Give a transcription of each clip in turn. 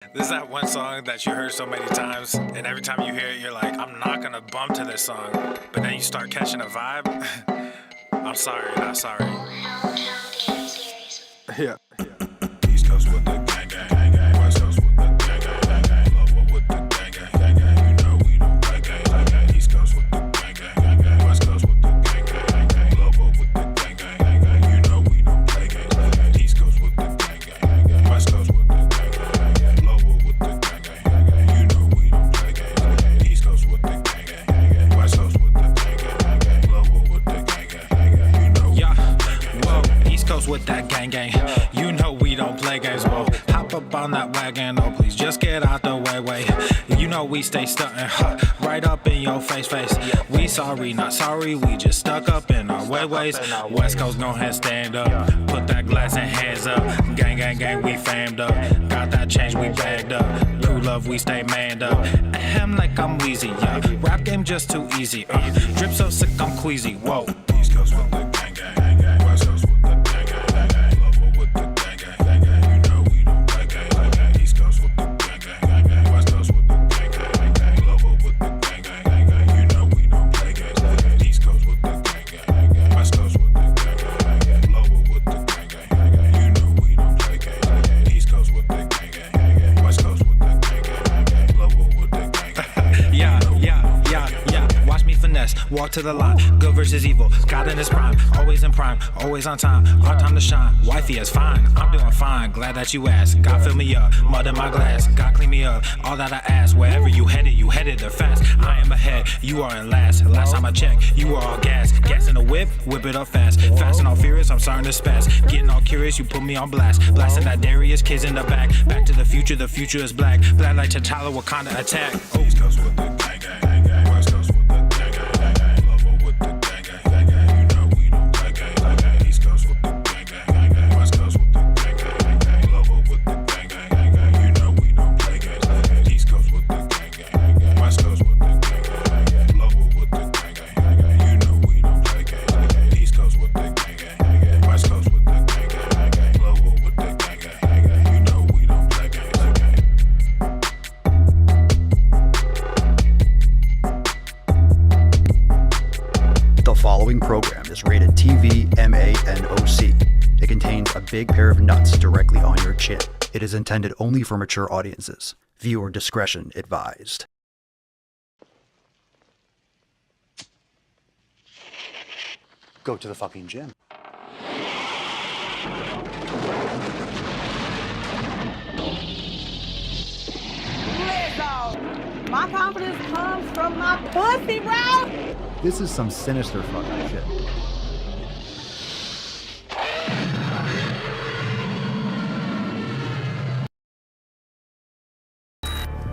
This is that one song that you heard so many times, and every time you hear it, you're like, I'm not gonna bump to this song. But then you start catching a vibe. I'm sorry, not sorry. Yeah. East Coast with the gang, gang, gang. West Coast with the gang, gang, gang. Lower with the gang, gang, gang. You know we don't play gang, gang. East Coast with the gang, gang, gang. West Coast with the gang, gang, gang. Lower with the gang, gang, gang. You know we don't play gang, gang. East Coast with the gang, gang, gang. West Coast with the gang, gang, gang. Lower with the gang, gang, gang. You know we don't play gang, gang. East Coast with the gang, gang, gang. West Coast with the gang, gang, gang. Lower with the gang, gang, gang. You know. Yeah. Whoa. East Coast with that gang, gang. You know we don't play games, whoa. Hop up on that wagon, oh please just get out the way. You know we stay stuntin', right up in your face. We sorry, not sorry, we just stuck up in our ways. West Coast go ahead, stand up, put that glass and hands up. Gang, gang, gang, we famed up. Got that change, we bagged up. Cool love, we stay manned up. Ahem like I'm Wheezy, yeah. Rap game just too easy, drip so sick I'm queasy, whoa. East Coast with the gang, gang, gang. West Coast with the gang, gang, gang. Lower with the gang, gang, gang. You know we don't play gang, gang. East Coast with the gang, gang, gang. West Coast with the gang, gang, gang. Lower with the gang, gang, gang. You know we don't play gang, gang. East Coast with the gang, gang, gang. West Coast with the gang, gang, gang. Lower with the gang, gang, gang. You know we don't play gang, gang. East Coast with the gang, gang, gang. West Coast with the gang, gang, gang. Lower with the gang, gang, gang. Yeah. Watch me finesse, walk to the line. Good versus evil, God in his prime. Always in prime, always on time. Our time to shine, wifey is fine. I'm doing fine, glad that you asked. God fill me up, mud in my glass. God clean me up, all that I ask. Wherever you headed there fast. I am ahead, you are in last. Last time I checked, you were all gas. Gas in the whip it up fast. Fast and all furious, I'm starting to spaz. Getting all curious, you put me on blast. Blasting that Darius, kids in the back. Back to the future is black. Black like T'Challa, Wakanda attack. East Coast with the gang, gang, gang. West Coast with the gang, gang, gang. Lower with the gang, gang, gang. You know we don't play gang, gang. East Coast with the gang, gang, gang. West Coast with the gang, gang, gang. Lower with the gang, gang, gang. You know we don't play gang, gang. East Coast with the gang, gang, gang. West Coast with the gang, gang, gang. Lower with the gang, gang, gang. You know we don't play gang, gang. East Coast with the gang, gang, gang. West Coast with the gang, gang, gang. Lower with the gang, gang, gang. You know we don't play gang, gang. The following program is rated TV MANOC. It contains a big pair of nuts directly on your chin. It is intended only for mature audiences. Viewer discretion advised. Go to the fucking gym. My confidence comes from my pussy, bro. This is some sinister fucking shit.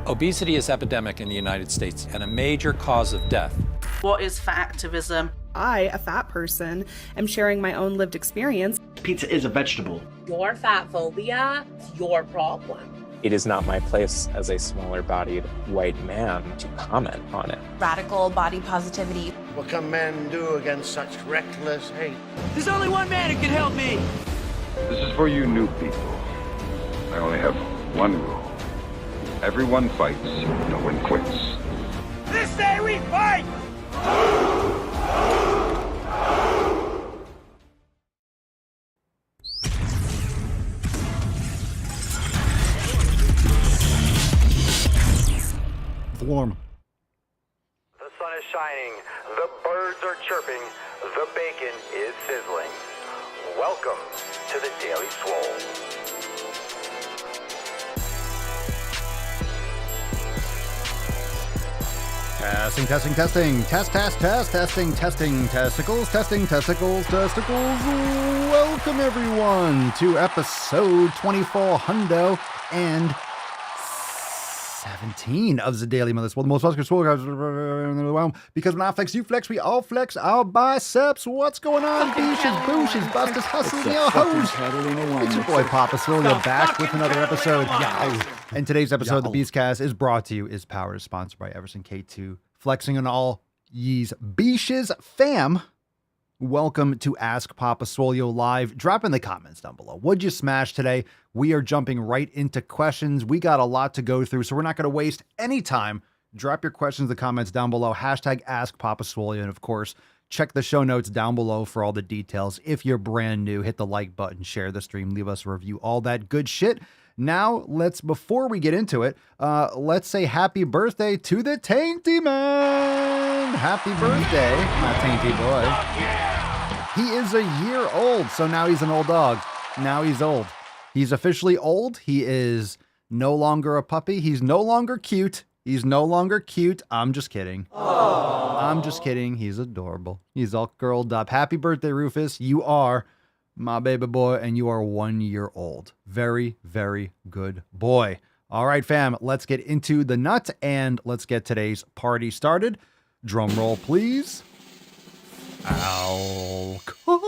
Obesity is epidemic in the United States and a major cause of death. What is fat activism? I, a fat person, am sharing my own lived experience. Pizza is a vegetable. Your fat phobia is your problem. It is not my place as a smaller-bodied white man to comment on it. Radical body positivity. What can men do against such reckless hate? There's only one man who can help me. This is for you new people. I only have one rule. Everyone fights, no one quits. This day we fight! Warm. The sun is shining, the birds are chirping, the bacon is sizzling. Welcome to the Daily Swole. Testing. Testicles. Welcome everyone to episode 2400 and 17 of the Daily Swole, the most muscular swole in the world. Because when I flex, you flex, we all flex our biceps. What's going on, booshes, busters, hustling your hoes? It's your boy Papa Swolio back with another episode. And today's episode of the Beastcast is brought to you, is powered, sponsored by Everson K2. Flexing on all ye's beaches fam. Welcome to Ask Papa Swolio Live. Drop in the comments down below. What'd you smash today? We are jumping right into questions. We got a lot to go through, so we're not going to waste any time. Drop your questions in the comments down below. Hashtag Ask Papa Swolio. And of course, check the show notes down below for all the details. If you're brand new, hit the like button, share the stream, leave us a review, all that good shit. Now, before we get into it, let's say happy birthday to the Tainty Man. Happy birthday, my Tainty boy. He is a year old, so now he's an old dog. Now he's old. He's officially old. He is no longer a puppy. He's no longer cute. He's no longer cute. I'm just kidding. Aww. I'm just kidding. He's adorable. He's all curled up. Happy birthday, Rufus. You are my baby boy, and you are 1 year old. Very, very good boy. All right, fam, let's get into the nut, and let's get today's party started. Drum roll, please. Alcohol.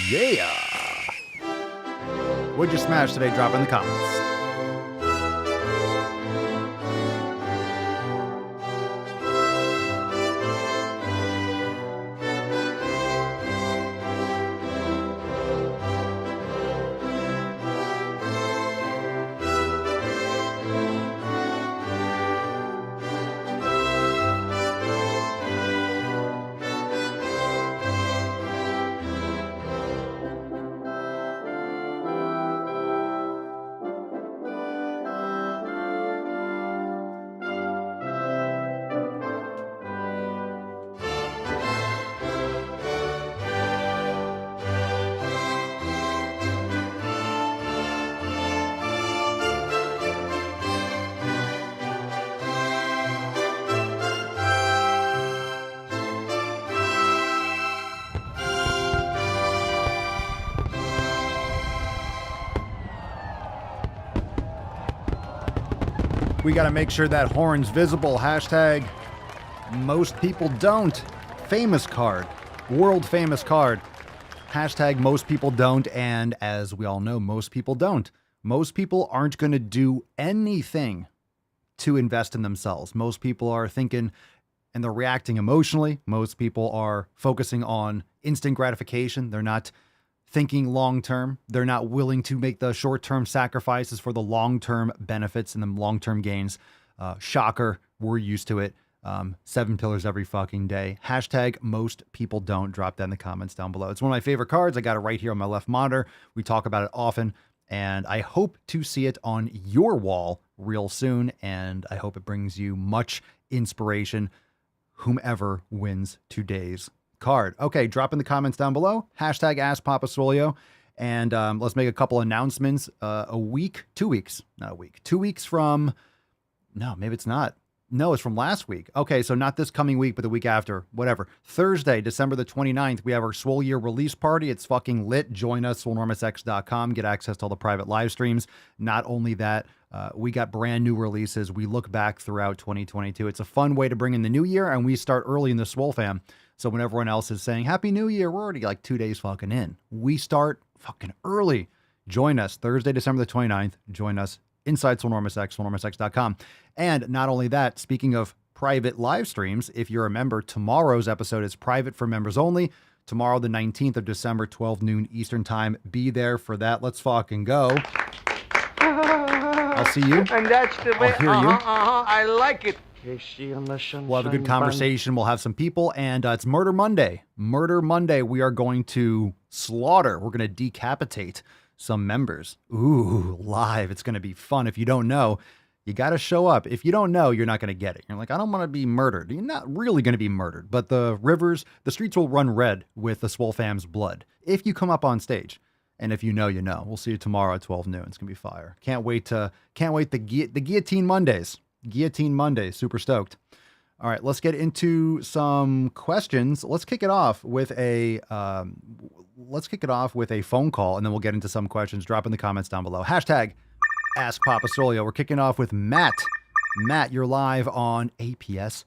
Yeah. What'd you smash today? Drop in the comments. We got to make sure that horn's visible. Hashtag most people don't. Famous card. World famous card. Hashtag most people don't. And as we all know, most people don't. Most people aren't going to do anything to invest in themselves. Most people are thinking and they're reacting emotionally. Most people are focusing on instant gratification. They're not thinking long-term. They're not willing to make the short-term sacrifices for the long-term benefits and the long-term gains. Shocker. We're used to it. 7 pillars every fucking day. Hashtag most people don't. Drop that in the comments down below. It's one of my favorite cards. I got it right here on my left monitor. We talk about it often, and I hope to see it on your wall real soon, and I hope it brings you much inspiration, whomever wins today's card. Okay, drop in the comments down below. Hashtag Ask Papa Swolio. And let's make a couple announcements. 2 weeks, not a week. 2 weeks from, no, maybe it's not. No, it's from last week. Okay, so not this coming week, but the week after, whatever. Thursday, December the 29th, we have our Swole Year release party. It's fucking lit. Join us, swolenormousx.com. Get access to all the private live streams. Not only that, we got brand new releases. We look back throughout 2022. It's a fun way to bring in the new year, and we start early in the Swole fam. So when everyone else is saying, Happy New Year, we're already like 2 days fucking in. We start fucking early. Join us Thursday, December the 29th. Join us inside swolenormousx, swolenormousx.com. And not only that, speaking of private live streams, if you're a member, tomorrow's episode is private for members only. Tomorrow, the 19th of December, 12 noon Eastern time. Be there for that. Let's fucking go. I'll see you. And that's the way. I'll hear you. I like it. We'll have a good conversation. We'll have some people, and it's Murder Monday. Murder Monday, we are going to slaughter. We're going to decapitate some members. Ooh, live. It's going to be fun. If you don't know, you got to show up. If you don't know, you're not going to get it. You're like, I don't want to be murdered. You're not really going to be murdered, but the streets will run red with the Swole fam's blood if you come up on stage. And if you know, you know. We'll see you tomorrow at 12 noon. It's going to be fire. Can't wait the Guillotine Mondays. Guillotine Monday. Super stoked. All right, let's get into some questions. Let's kick it off with a phone call, and then we'll get into some questions. Drop in the comments down below. Hashtag Ask Papa Swolio. We're kicking off with Matt. Matt, you're live on APS.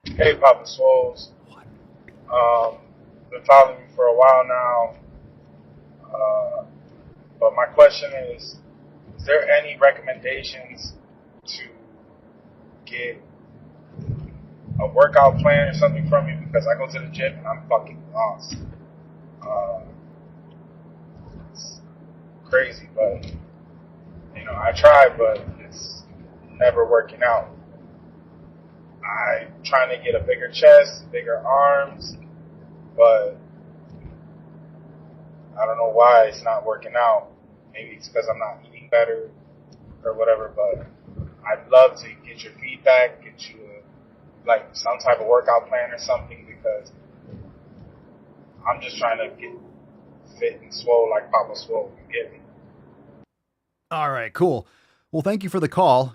Hey, Papa Swoles. Been following you for a while now. But my question is there any recommendations to get a a workout plan or something from you? Because I go to the gym and I'm fucking lost. It's crazy, but I try, but it's never working out. I'm trying to get a bigger chest, bigger arms, but I don't know why it's not working out. Maybe it's because I'm not eating better or whatever, but I'd love to get your feedback, get you some type of workout plan or something, because I'm just trying to get fit and swole like Papa Swole. You get me? All right, cool. Well, thank you for the call.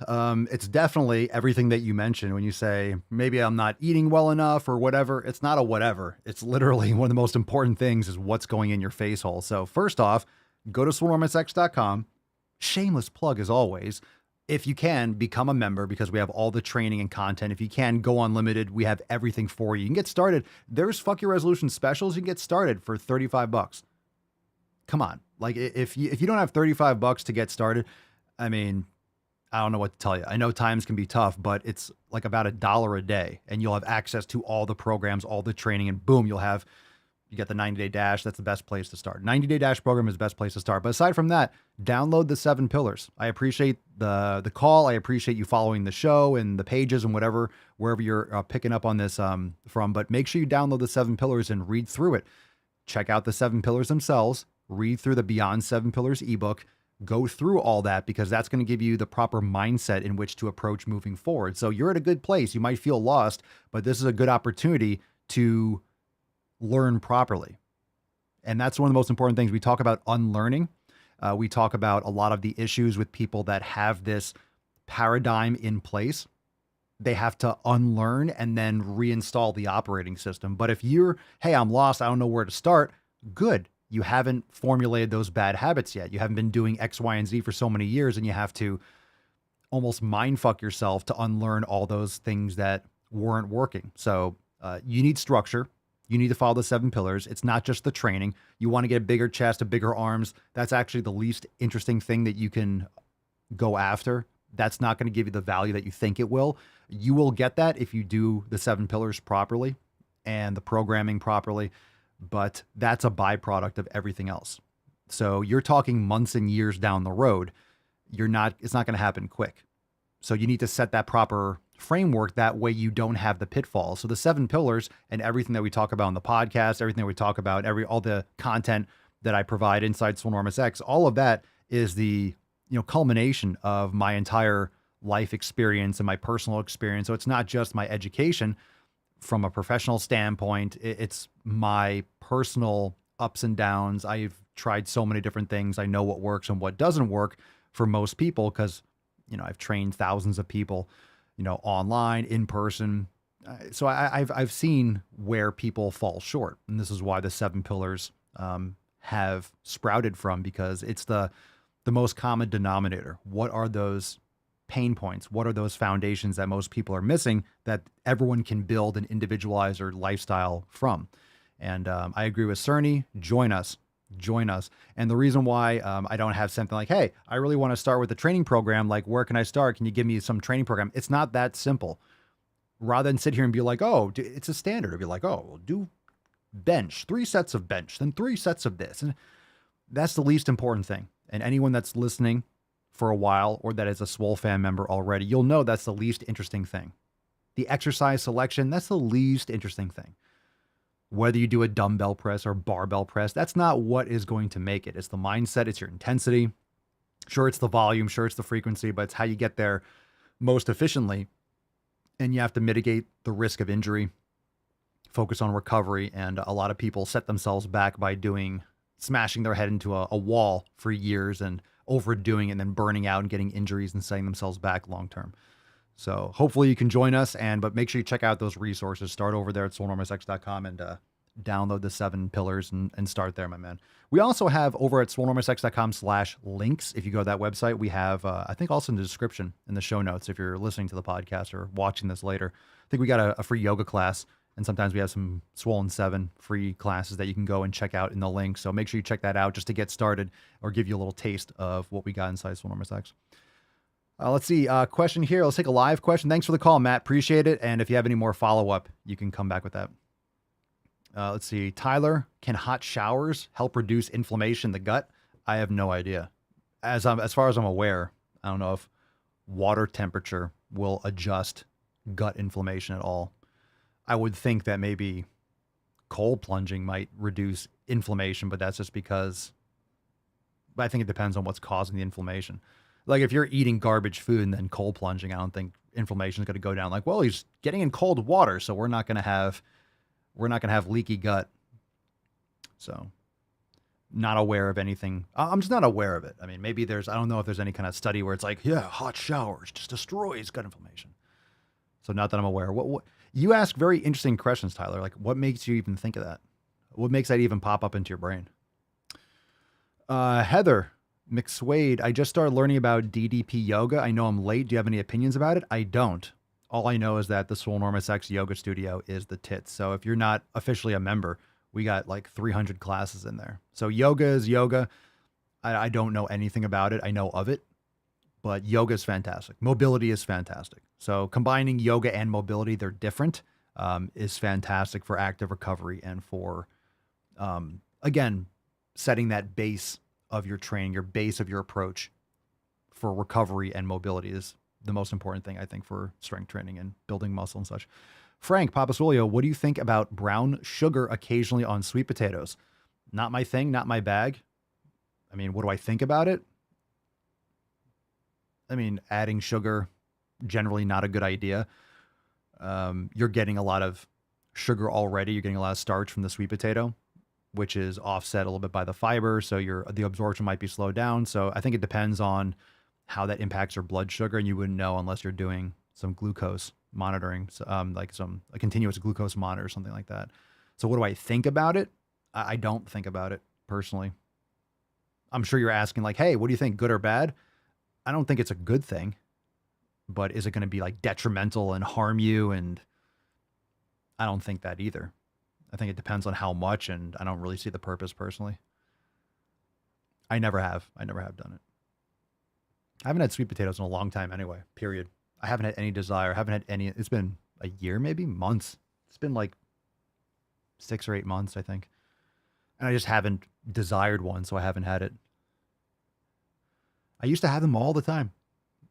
It's definitely everything that you mentioned when you say, maybe I'm not eating well enough or whatever. It's not a whatever. It's literally one of the most important things is what's going in your face hole. So first off, go to swolenormousx.com. Shameless plug as always. If you can, become a member because we have all the training and content. If you can, go unlimited. We have everything for you. You can get started. There's Fuck Your Resolution specials. You can get started for $35. Come on. Like if you don't have $35 to get started, I mean, I don't know what to tell you. I know times can be tough, but it's like about $1 a day and you'll have access to all the programs, all the training, and boom, you get the 90-day dash. That's the best place to start. 90-day dash program is the best place to start. But aside from that, download the 7 pillars. I appreciate the call. I appreciate you following the show and the pages and wherever you're picking up on this from, but make sure you download the 7 pillars and read through it. Check out the 7 pillars themselves, read through the Beyond 7 Pillars ebook, go through all that because that's going to give you the proper mindset in which to approach moving forward. So you're at a good place. You might feel lost, but this is a good opportunity to learn properly. And that's one of the most important things. We talk about unlearning. We talk about a lot of the issues with people that have this paradigm in place. They have to unlearn and then reinstall the operating system. But if you're, hey, I'm lost, I don't know where to start, good. You haven't formulated those bad habits yet. You haven't been doing X, Y, and Z for so many years, and you have to almost mind fuck yourself to unlearn all those things that weren't working. So you need structure. You need to follow the 7 pillars. It's not just the training. You want to get a bigger chest, a bigger arms. That's actually the least interesting thing that you can go after. That's not going to give you the value that you think it will. You will get that if you do the 7 pillars properly and the programming properly, but that's a byproduct of everything else. So you're talking months and years down the road. It's not going to happen quick. So you need to set that proper framework. That way you don't have the pitfalls. So the 7 pillars and everything that we talk about on the podcast, everything that we talk about, all the content that I provide inside Swolenormous X, all of that is the culmination of my entire life experience and my personal experience. So it's not just my education from a professional standpoint. It's my personal ups and downs. I've tried so many different things. I know what works and what doesn't work for most people because, I've trained thousands of people, online, in person. So I've seen where people fall short. And this is why the 7 pillars have sprouted from, because it's the most common denominator. What are those pain points? What are those foundations that most people are missing that everyone can build an individualized or lifestyle from? And I agree with Cerny. Join us. And the reason why I don't have something like, hey, I really want to start with the training program. Like, where can I start? Can you give me some training program? It's not that simple. Rather than sit here and be like, oh, it's a standard. It'd be like, oh, we'll do bench, 3 sets of bench, then 3 sets of this. And that's the least important thing. And anyone that's listening for a while or that is a Swole fan member already, you'll know that's the least interesting thing. The exercise selection, that's the least interesting thing. Whether you do a dumbbell press or barbell press, that's not what is going to make it. It's the mindset, it's your intensity. Sure, it's the volume, sure, it's the frequency, but it's how you get there most efficiently. And you have to mitigate the risk of injury, focus on recovery. And a lot of people set themselves back by smashing their head into a wall for years and overdoing it and then burning out and getting injuries and setting themselves back long term. So hopefully you can join us, but make sure you check out those resources. Start over there at swolenormousx.com and download the 7 pillars and start there, my man. We also have over at swolenormousx.com/links. If you go to that website, we have, I think also in the description in the show notes, if you're listening to the podcast or watching this later, I think we got a free yoga class. And sometimes we have some Swollen 7 free classes that you can go and check out in the link. So make sure you check that out just to get started or give you a little taste of what we got inside Swolenormous X. Let's see. Question here. Let's take a live question. Thanks for the call, Matt. Appreciate it. And if you have any more follow-up, you can come back with that. Let's see. Tyler, can hot showers help reduce inflammation in the gut? I have no idea. As far as I'm aware, I don't know if water temperature will adjust gut inflammation at all. I would think that maybe cold plunging might reduce inflammation, but that's just because I think it depends on what's causing the inflammation. Like if you're eating garbage food and then cold plunging, I don't think inflammation is going to go down. Like, well, he's getting in cold water, so we're not going to have leaky gut. So not aware of anything. I'm just not aware of it. I mean, maybe I don't know if there's any kind of study where it's like, yeah, hot showers just destroys gut inflammation. So not that I'm aware. What you ask very interesting questions, Tyler. Like what makes you even think of that? What makes that even pop up into your brain? Heather McSwade, I just started learning about DDP yoga. I know I'm late. Do you have any opinions about it? I don't. All I know is that the Swole Enormous X yoga studio is the tits. So if you're not officially a member, we got like 300 classes in there. So yoga is yoga. I don't know anything about it. I know of it, but yoga is fantastic. Mobility is fantastic. So combining yoga and mobility, they're different, is fantastic for active recovery and for, again, setting that base of your training, your base of your approach for recovery and mobility is the most important thing, I think, for strength training and building muscle and such. Frank, Papa Swolio, what do you think about brown sugar occasionally on sweet potatoes? Not my thing, not my bag. I mean, what do I think about it? I mean, adding sugar, generally not a good idea. You're getting a lot of sugar already. You're getting a lot of starch from the sweet potato, which is offset a little bit by the fiber. So the absorption might be slowed down. So I think it depends on how that impacts your blood sugar. And you wouldn't know unless you're doing some glucose monitoring, like a continuous glucose monitor or something like that. So what do I think about it? I don't think about it personally. I'm sure you're asking like, hey, what do you think, good or bad? I don't think it's a good thing, but is it going to be like detrimental and harm you? And I don't think that either. I think it depends on how much, and I don't really see the purpose personally. I never have done it. I haven't had sweet potatoes in a long time anyway, period. I haven't had any desire. It's been a year, maybe months. It's been like 6 or 8 months, I think. And I just haven't desired one, so I haven't had it. I used to have them all the time.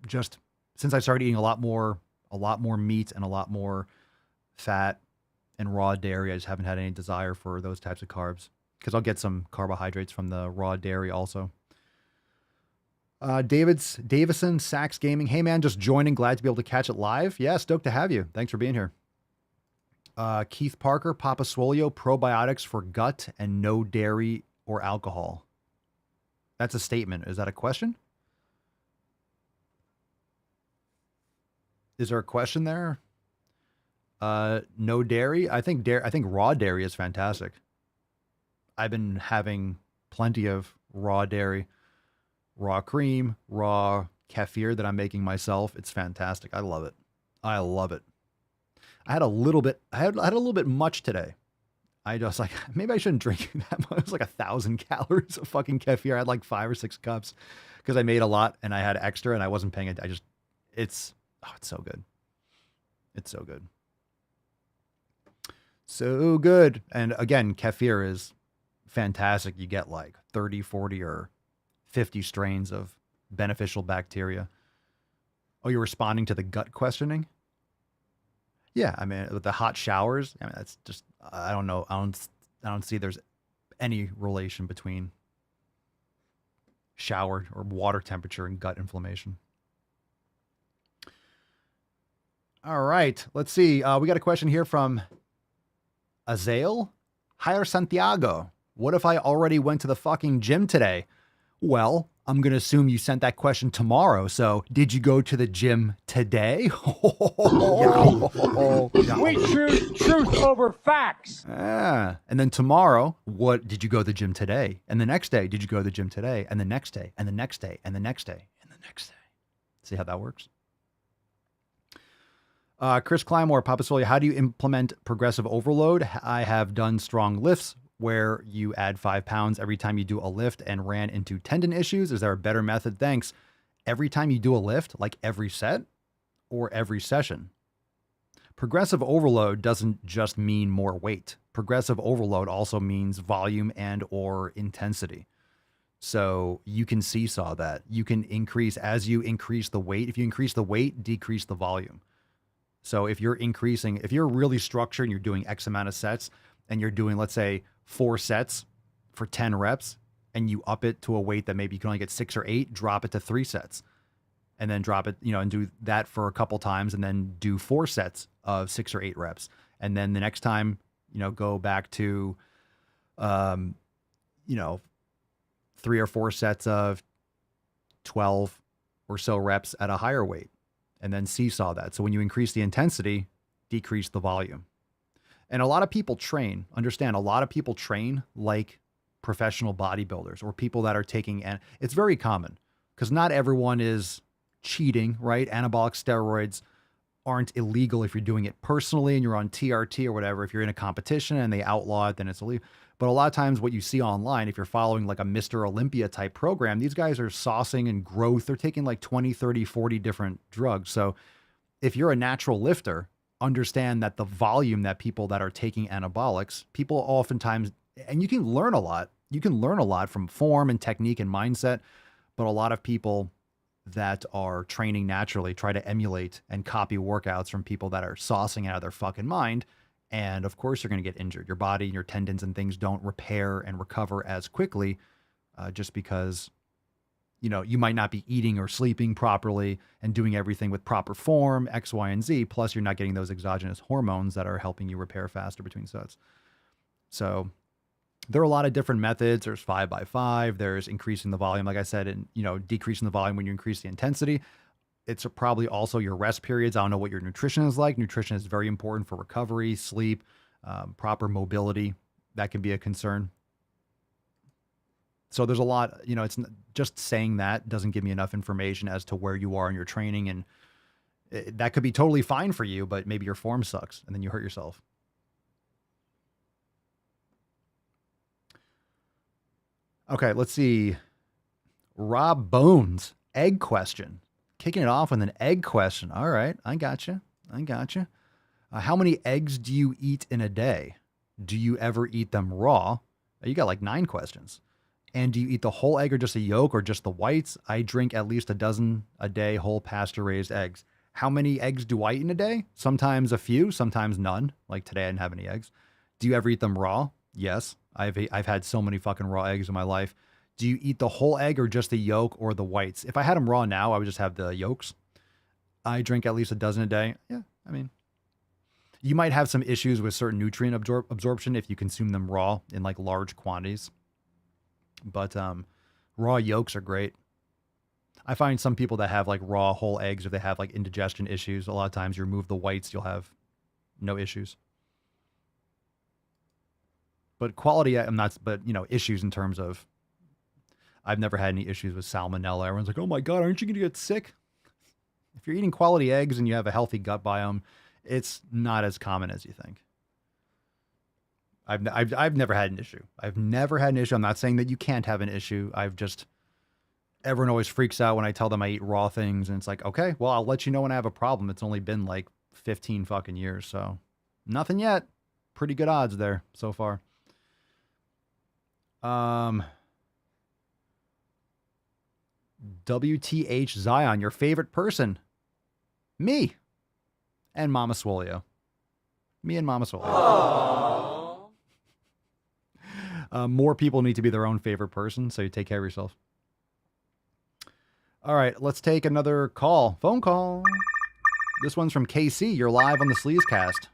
Just since I started eating a lot more meat and a lot more fat and raw dairy, I just haven't had any desire for those types of carbs because I'll get some carbohydrates from the raw dairy also. Davison, Sax Gaming. Hey man, just joining. Glad to be able to catch it live. Yeah, stoked to have you. Thanks for being here. Keith Parker, Papa Swolio, probiotics for gut and no dairy or alcohol. That's a statement. Is that a question? Is there a question there? No dairy. I think raw dairy is fantastic. I've been having plenty of raw dairy, raw cream, raw kefir that I'm making myself. It's fantastic. I love it. I love it. I had a little bit much today. I just like, maybe I shouldn't drink that much. It was like 1,000 calories of fucking kefir. I had like 5 or 6 cups because I made a lot and I had extra and I wasn't paying it. It's so good. It's so good. So good. And again, kefir is fantastic. You get like 30, 40 or 50 strains of beneficial bacteria. Oh, you're responding to the gut questioning? Yeah, I mean, with the hot showers, I mean, that's just, I don't know. I don't see there's any relation between shower or water temperature and gut inflammation. All right, let's see. We got a question here from Azael. Hire Santiago. What if I already went to the fucking gym today? Well, I'm going to assume you sent that question tomorrow. So did you go to the gym today? We choose truth over facts. And then tomorrow, what did you go to the gym today? And the next day, did you go to the gym today? And the next day, and the next day, and the next day, and the next day. See how that works? Chris Clymore, Papa Swolio, how do you implement progressive overload? I have done strong lifts where you add 5 pounds every time you do a lift and ran into tendon issues. Is there a better method? Thanks. every time you do a lift, like every set or every session. Progressive overload doesn't just mean more weight. Progressive overload also means volume and or intensity. So you can seesaw that. You can increase as you increase the weight. If you increase the weight, decrease the volume. So if you're really structured and you're doing X amount of sets and you're doing, let's say, 4 sets for 10 reps and you up it to a weight that maybe you can only get 6 or 8, drop it to 3 sets and then drop it, and do that for a couple times and then do 4 sets of 6 or 8 reps. And then the next time, go back to, 3 or 4 sets of 12 or so reps at a higher weight. And then seesaw that. So when you increase the intensity, decrease the volume. And a lot of people train like professional bodybuilders or people that are taking, and it's very common because not everyone is cheating, right? Anabolic steroids aren't illegal if you're doing it personally and you're on TRT or whatever. If you're in a competition and they outlaw it, then it's illegal. But a lot of times what you see online, if you're following like a Mr. Olympia type program, these guys are saucing and growth. They're taking like 20, 30, 40 different drugs. So if you're a natural lifter, understand that the volume that people that are taking anabolics, people oftentimes, and you can learn a lot. You can learn a lot from form and technique and mindset, but a lot of people that are training naturally try to emulate and copy workouts from people that are saucing out of their fucking mind. And of course, you're going to get injured. Your body and your tendons and things don't repair and recover as quickly just because, you might not be eating or sleeping properly and doing everything with proper form, X, Y, and Z. Plus, you're not getting those exogenous hormones that are helping you repair faster between sets. So there are a lot of different methods. There's 5x5. There's increasing the volume, like I said, and, decreasing the volume when you increase the intensity. It's probably also your rest periods. I don't know what your nutrition is like. Nutrition is very important for recovery, sleep, proper mobility. That can be a concern. So there's a lot, it's just saying that doesn't give me enough information as to where you are in your training. And that could be totally fine for you, but maybe your form sucks and then you hurt yourself. Okay, let's see. Rob Bones, egg question. Kicking it off with an egg question. All right, I got you. How many eggs do you eat in a day? Do you ever eat them raw? You got like 9 questions. And do you eat the whole egg or just a yolk or just the whites? I drink at least a dozen a day whole pasture-raised eggs. How many eggs do I eat in a day? Sometimes a few, sometimes none. Like today I didn't have any eggs. Do you ever eat them raw? Yes. I've had so many fucking raw eggs in my life. Do you eat the whole egg or just the yolk or the whites? If I had them raw now, I would just have the yolks. I drink at least a dozen a day. Yeah, I mean, you might have some issues with certain nutrient absorption if you consume them raw in like large quantities. But raw yolks are great. I find some people that have like raw whole eggs, if they have like indigestion issues, a lot of times you remove the whites, you'll have no issues. But quality, issues in terms of, I've never had any issues with salmonella. Everyone's like, oh my God, aren't you going to get sick? If you're eating quality eggs and you have a healthy gut biome, it's not as common as you think. I've never had an issue. I've never had an issue. I'm not saying that you can't have an issue. Everyone always freaks out when I tell them I eat raw things. And it's like, okay, well, I'll let you know when I have a problem. It's only been like 15 fucking years. So nothing yet. Pretty good odds there so far. WTH Zion, your favorite person? Me and Mama Swolio. Me and Mama Swolio. More people need to be their own favorite person, so you take care of yourself. All right, let's take another call. Phone call. This one's from KC. You're live on the Sleazecast.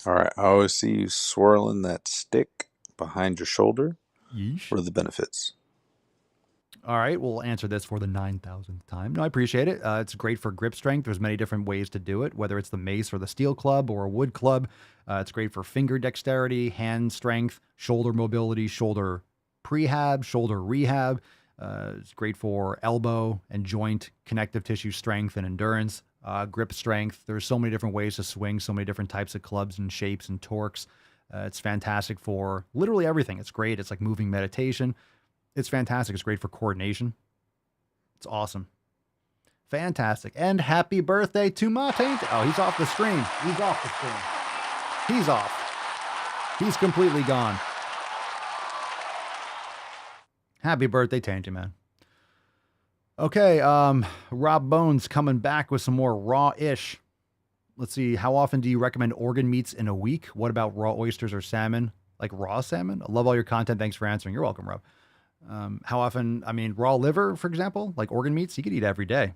All right, I always see you swirling that stick behind your shoulder. Yeesh. What are the benefits? All right, we'll answer this for the 9,000th time. No, I appreciate it. It's great for grip strength. There's many different ways to do it, whether it's the mace or the steel club or a wood club. It's great for finger dexterity, hand strength, shoulder mobility, shoulder prehab, shoulder rehab. It's great for elbow and joint connective tissue strength and endurance, grip strength. There's so many different ways to swing, so many different types of clubs and shapes and torques. It's fantastic for literally everything. It's great. It's like moving meditation. It's fantastic. It's great for coordination. It's awesome. Fantastic. And happy birthday to my taint. Oh, he's off the screen. He's off the screen. He's off. He's completely gone. Happy birthday, Tainty Man. Okay, Rob Bones coming back with some more raw-ish. Let's see, how often do you recommend organ meats in a week? What about raw oysters or salmon? Like raw salmon? I love all your content. Thanks for answering. You're welcome, Rob. How often, I mean, raw liver, for example, like organ meats, you could eat every day.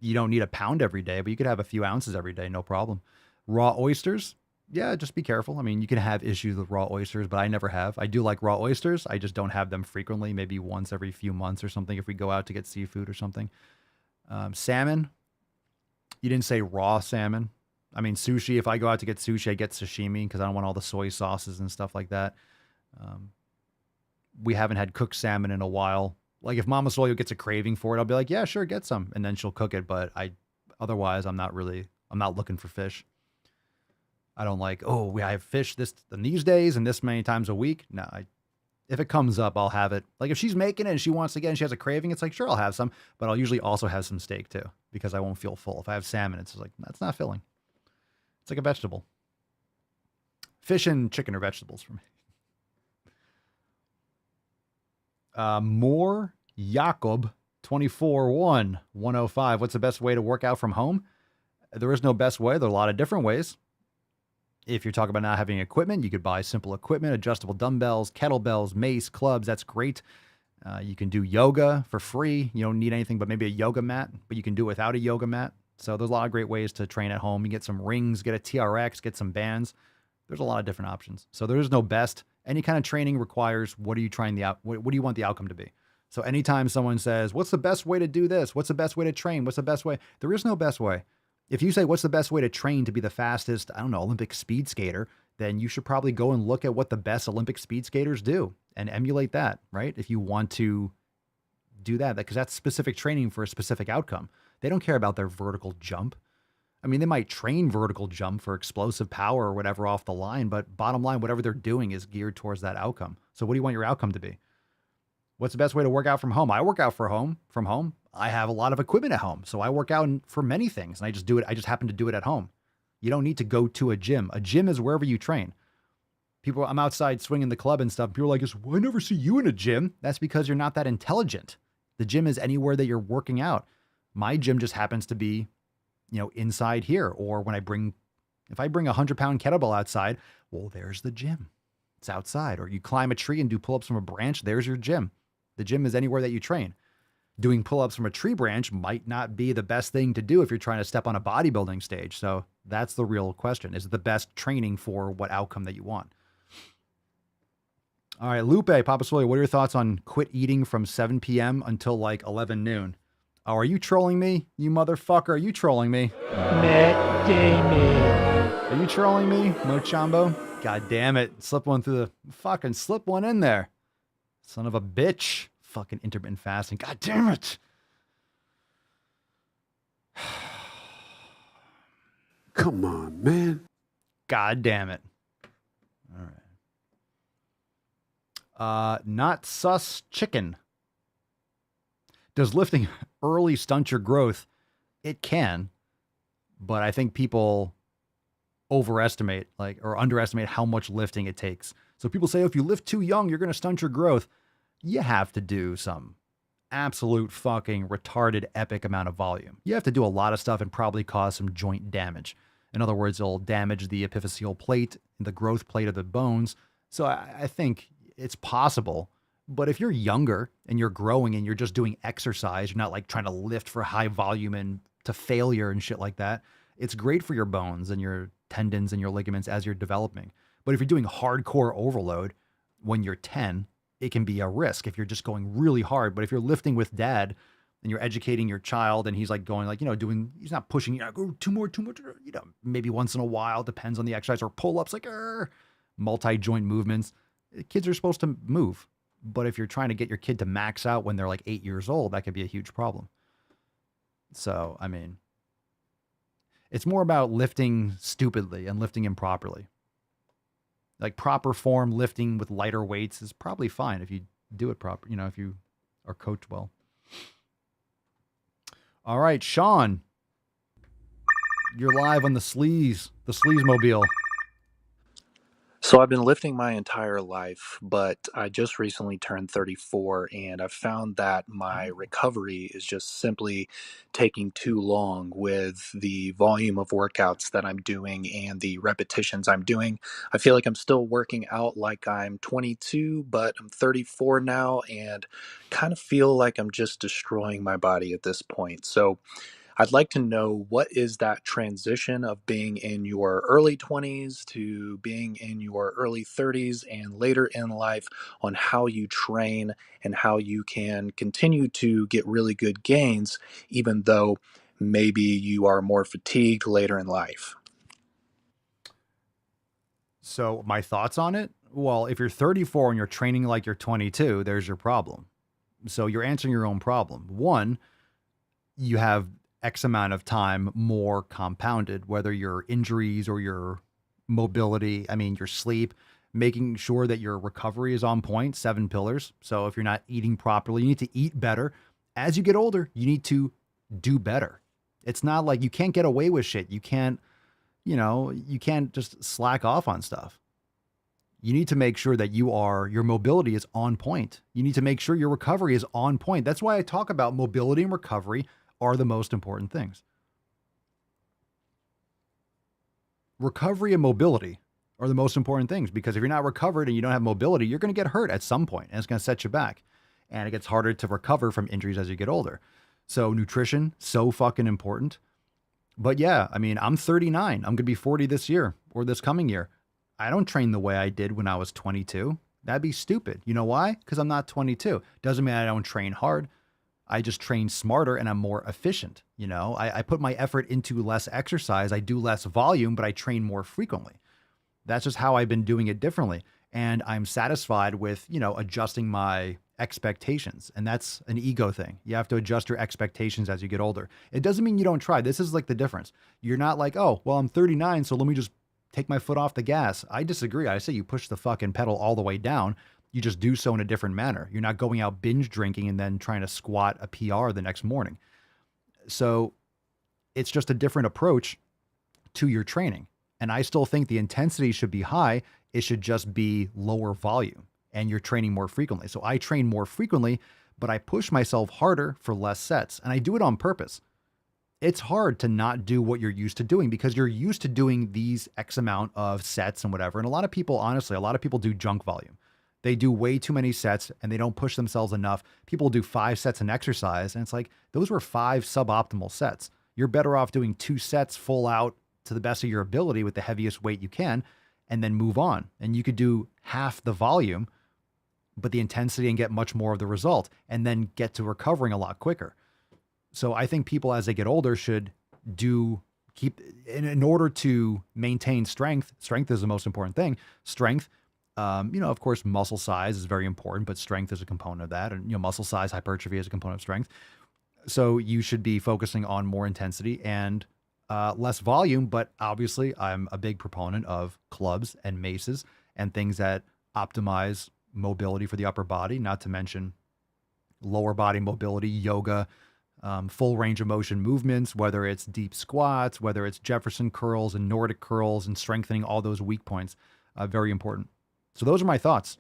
You don't need a pound every day, but you could have a few ounces every day, no problem. Raw oysters, yeah, just be careful. I mean, you can have issues with raw oysters, but I never have. I do like raw oysters. I just don't have them frequently, maybe once every few months or something if we go out to get seafood or something. Salmon, you didn't say raw salmon. I mean, sushi, if I go out to get sushi, I get sashimi because I don't want all the soy sauces and stuff like that. We haven't had cooked salmon in a while. Like if Mama Swolio gets a craving for it, I'll be like, yeah, sure, get some. And then she'll cook it. But otherwise, I'm not looking for fish. I don't like, oh, I have fish in these days and this many times a week. No, if it comes up, I'll have it. Like if she's making it and she wants to get, and she has a craving, it's like, sure, I'll have some. But I'll usually also have some steak too because I won't feel full. If I have salmon, it's like, that's not filling. It's like a vegetable. Fish and chicken are vegetables for me. More Jakob 24-105. What's the best way to work out from home? There is no best way. There are a lot of different ways. If you're talking about not having equipment, you could buy simple equipment, adjustable dumbbells, kettlebells, mace, clubs. That's great. You can do yoga for free. You don't need anything but maybe a yoga mat, but you can do it without a yoga mat. So there's a lot of great ways to train at home. You get some rings, get a TRX, get some bands. There's a lot of different options. So there is no best. Any kind of training requires what do you want the outcome to be? So anytime someone says, what's the best way to do this? What's the best way to train? What's the best way? There is no best way. If you say, what's the best way to train to be the fastest, I don't know, Olympic speed skater, then you should probably go and look at what the best Olympic speed skaters do and emulate that, right? If you want to do that, because that's specific training for a specific outcome. They don't care about their vertical jump. I mean, they might train vertical jump for explosive power or whatever off the line, but bottom line, whatever they're doing is geared towards that outcome. So what do you want your outcome to be? What's the best way to work out from home? I work out from home. I have a lot of equipment at home. So I work out for many things and I just do it. I just happen to do it at home. You don't need to go to a gym. A gym is wherever you train. People, I'm outside swinging the club and stuff. People are like, well, I never see you in a gym. That's because you're not that intelligent. The gym is anywhere that you're working out. My gym just happens to be, inside here. Or when if I bring a 100-pound kettlebell outside, well, there's the gym. It's outside. Or you climb a tree and do pull-ups from a branch, there's your gym. The gym is anywhere that you train. Doing pull-ups from a tree branch might not be the best thing to do if you're trying to step on a bodybuilding stage. So that's the real question. Is it the best training for what outcome that you want? All right, Lupe, Papa Swolio, what are your thoughts on quit eating from 7 p.m. until like 11 noon? Oh, are you trolling me, you motherfucker? Are you trolling me? Matt Damon. Are you trolling me, Mochambo? God damn it. Slip one in there. Son of a bitch. Fucking intermittent fasting. God damn it. Come on, man. God damn it. All right. Not sus chicken. Does lifting early stunt your growth? It can, but I think people overestimate or underestimate how much lifting it takes. So people say, if you lift too young, you're going to stunt your growth. You have to do some absolute fucking retarded epic amount of volume. You have to do a lot of stuff and probably cause some joint damage. In other words, it'll damage the epiphyseal plate, the growth plate of the bones. So I think it's possible. But if you're younger and you're growing and you're just doing exercise, you're not like trying to lift for high volume and to failure and shit like that. It's great for your bones and your tendons and your ligaments as you're developing. But if you're doing hardcore overload when you're 10, it can be a risk if you're just going really hard. But if you're lifting with dad and you're educating your child and he's like going he's not pushing, go two more, maybe once in a while, depends on the exercise, or pull-ups, multi-joint movements. Kids are supposed to move. But if you're trying to get your kid to max out when they're like 8 years old, that could be a huge problem. So, I mean, it's more about lifting stupidly and lifting improperly. Like proper form lifting with lighter weights is probably fine if you do it proper, if you are coached well. All right, Sean, you're live on the Sleaze Mobile. So I've been lifting my entire life, but I just recently turned 34, and I've found that my recovery is just simply taking too long with the volume of workouts that I'm doing and the repetitions I'm doing. I feel like I'm still working out like I'm 22, but I'm 34 now, and kind of feel like I'm just destroying my body at this point. So I'd like to know, what is that transition of being in your early 20s to being in your early 30s and later in life, on how you train and how you can continue to get really good gains, even though maybe you are more fatigued later in life. So my thoughts on it? Well, if you're 34 and you're training like you're 22, there's your problem. So you're answering your own problem. One, you have X amount of time more compounded, whether your injuries or your mobility, your sleep, making sure that your recovery is on point, 7 pillars. So if you're not eating properly, you need to eat better. As you get older, you need to do better. It's not like you can't get away with shit. You can't just slack off on stuff. You need to make sure that your mobility is on point. You need to make sure your recovery is on point. That's why I talk about mobility and recovery are the most important things. Recovery and mobility are the most important things, because if you're not recovered and you don't have mobility, you're going to get hurt at some point, and it's going to set you back. And it gets harder to recover from injuries as you get older. So nutrition, so fucking important. But yeah, I'm 39. I'm going to be 40 this year or this coming year. I don't train the way I did when I was 22. That'd be stupid. You know why? Because I'm not 22. Doesn't mean I don't train hard. I just train smarter and I'm more efficient. I put my effort into less exercise. I do less volume, but I train more frequently. That's just how I've been doing it differently. And I'm satisfied with, adjusting my expectations. And that's an ego thing. You have to adjust your expectations as you get older. It doesn't mean you don't try. This is like the difference. You're not like, oh, well, I'm 39, so let me just take my foot off the gas. I disagree. I say you push the fucking pedal all the way down. You just do so in a different manner. You're not going out binge drinking and then trying to squat a PR the next morning. So it's just a different approach to your training. And I still think the intensity should be high. It should just be lower volume, and you're training more frequently. So I train more frequently, but I push myself harder for less sets, and I do it on purpose. It's hard to not do what you're used to doing, because you're used to doing these X amount of sets and whatever. And a lot of people do junk volume. They do way too many sets and they don't push themselves enough. People do 5 sets in exercise, and it's like, those were 5 suboptimal sets. You're better off doing 2 sets full out to the best of your ability with the heaviest weight you can, and then move on. And you could do half the volume, but the intensity, and get much more of the result, and then get to recovering a lot quicker. So I think people, as they get older, should in order to maintain strength. Strength is the most important thing. Strength, of course, muscle size is very important, but strength is a component of that. And, muscle size, hypertrophy is a component of strength. So you should be focusing on more intensity and less volume. But obviously, I'm a big proponent of clubs and maces and things that optimize mobility for the upper body, not to mention lower body mobility, yoga, full range of motion movements, whether it's deep squats, whether it's Jefferson curls and Nordic curls, and strengthening all those weak points. Very important. So those are my thoughts.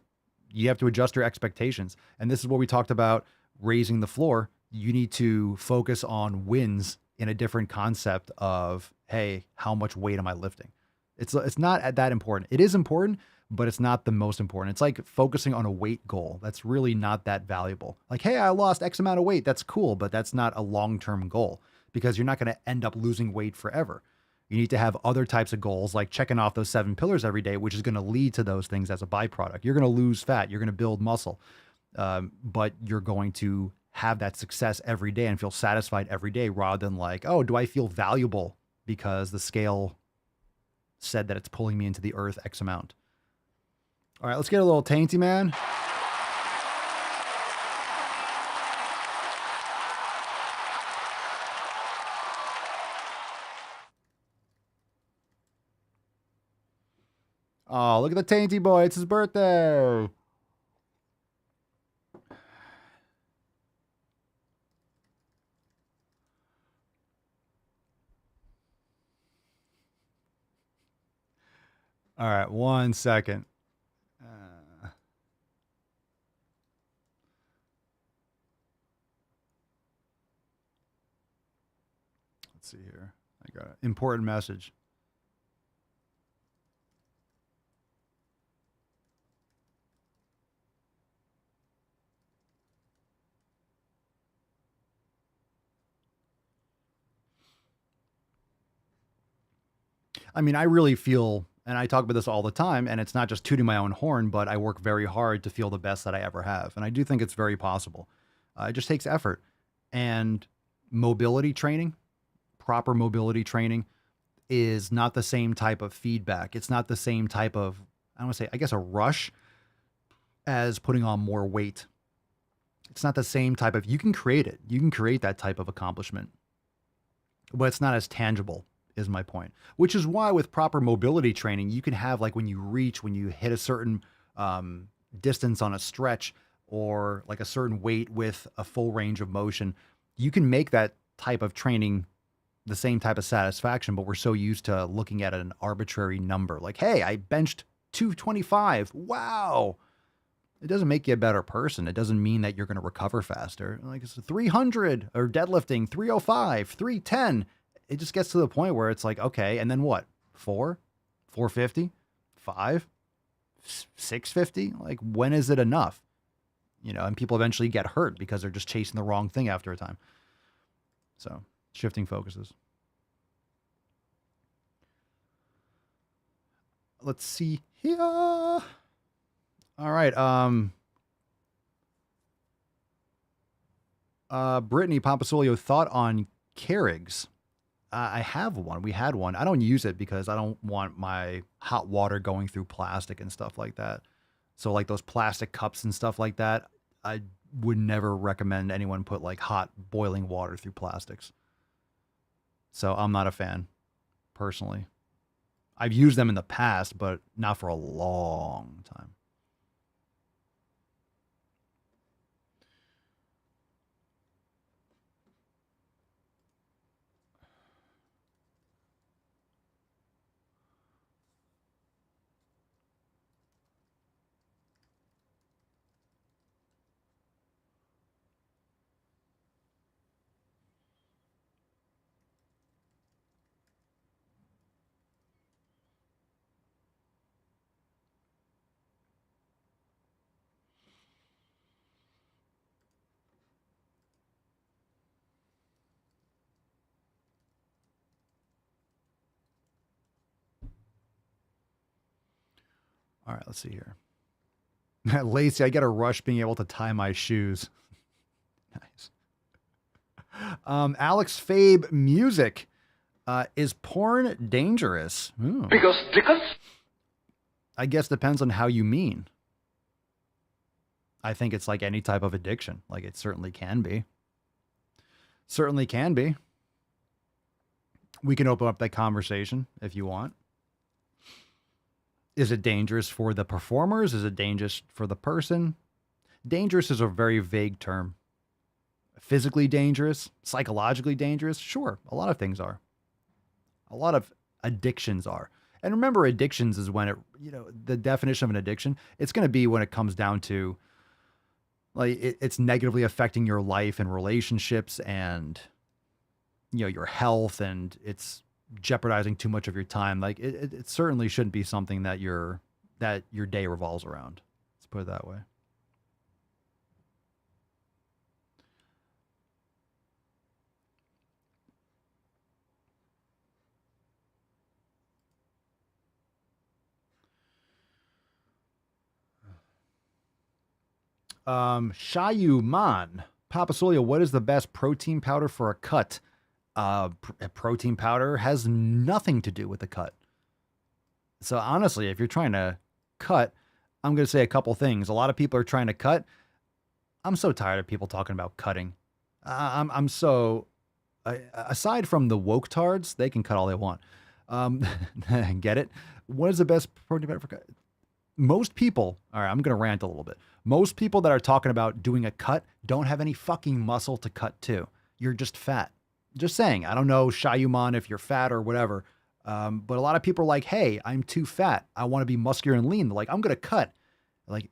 You have to adjust your expectations. And this is what we talked about, raising the floor. You need to focus on wins in a different concept of, hey, how much weight am I lifting? It's not that important. It is important, but it's not the most important. It's like focusing on a weight goal. That's really not that valuable. Like, hey, I lost X amount of weight. That's cool, but that's not a long-term goal, because you're not going to end up losing weight forever. You need to have other types of goals, like checking off those 7 pillars every day, which is going to lead to those things as a byproduct. You're going to lose fat. You're going to build muscle, but you're going to have that success every day and feel satisfied every day, rather than like, oh, do I feel valuable because the scale said that it's pulling me into the earth X amount. All right, let's get a little tainty, man. Oh, look at the tainty boy. It's his birthday. All right, 1 second. Let's see here. I got an important message. I mean, I really feel, and I talk about this all the time, and it's not just tooting my own horn, but I work very hard to feel the best that I ever have. And I do think it's very possible. It just takes effort. And mobility training, proper mobility training, is not the same type of feedback. It's not the same type of, I don't want to say, I guess, a rush as putting on more weight. It's not the same type of, you can create it. You can create that type of accomplishment, but it's not as tangible, is my point. Which is why with proper mobility training, you can have, like, when you reach, when you hit a certain distance on a stretch, or like a certain weight with a full range of motion, you can make that type of training the same type of satisfaction, but we're so used to looking at an arbitrary number. Like, hey, I benched 225. Wow. It doesn't make you a better person. It doesn't mean that you're going to recover faster. Like, it's 300, or deadlifting 305, 310. It just gets to the point where it's like, okay, and then what? 450, 5, 650? Like, when is it enough? You know, and people eventually get hurt because they're just chasing the wrong thing after a time. So, shifting focuses. Let's see here. All right. Brittany Pompasolio, thought on Keurigs. I have one. We had one. I don't use it because I don't want my hot water going through plastic and stuff like that. So like those plastic cups and stuff like that, I would never recommend anyone put like hot boiling water through plastics. So I'm not a fan, personally. I've used them in the past, but not for a long time. All right, let's see here. Lacey, I get a rush being able to tie my shoes. Nice. Alex Fabe Music. Is porn dangerous? Ooh. Because I guess depends on how you mean. I think it's like any type of addiction. Like, it certainly can be. Certainly can be. We can open up that conversation if you want. Is it dangerous for the performers? Is it dangerous for the person? Dangerous is a very vague term. Physically dangerous, psychologically dangerous. Sure, a lot of things are. A lot of addictions are. And remember, addictions is when it, the definition of an addiction, it's going to be when it comes down to, like, it's negatively affecting your life and relationships and, your health, and it's jeopardizing too much of your time. Like, it certainly shouldn't be something that your day revolves around. Let's put it that way. Shayu Man, Papasolia, what is the best protein powder for a cut? Protein powder has nothing to do with the cut. So honestly, if you're trying to cut, I'm going to say a couple things. A lot of people are trying to cut. I'm so tired of people talking about cutting. I'm so, aside from the woke tards, they can cut all they want. Get it? What is the best protein powder for cut? Most people, all right, I'm going to rant a little bit. Most people that are talking about doing a cut don't have any fucking muscle to cut to. You're just fat. Just saying. I don't know, Shayuman, if you're fat or whatever. But a lot of people are like, hey, I'm too fat. I want to be muscular and lean. They're like, I'm going to cut. Like,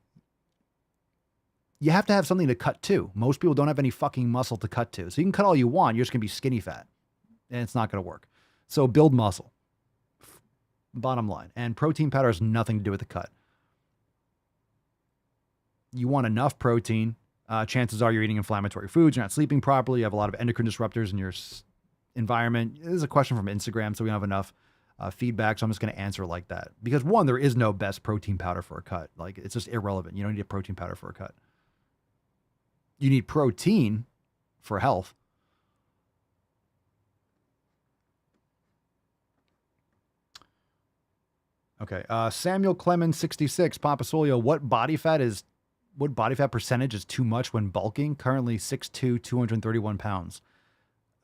you have to have something to cut to. Most people don't have any fucking muscle to cut to. So you can cut all you want. You're just going to be skinny fat. And it's not going to work. So build muscle. Bottom line. And protein powder has nothing to do with the cut. You want enough protein. Chances are you're eating inflammatory foods. You're not sleeping properly. You have a lot of endocrine disruptors in your environment. This is a question from Instagram, so we don't have enough feedback. So I'm just going to answer like that. Because one, there is no best protein powder for a cut. Like, it's just irrelevant. You don't need a protein powder for a cut. You need protein for health. Okay. Samuel Clemens 66, Papa Swolio, what body fat percentage is too much when bulking? Currently 6'2", 231 pounds.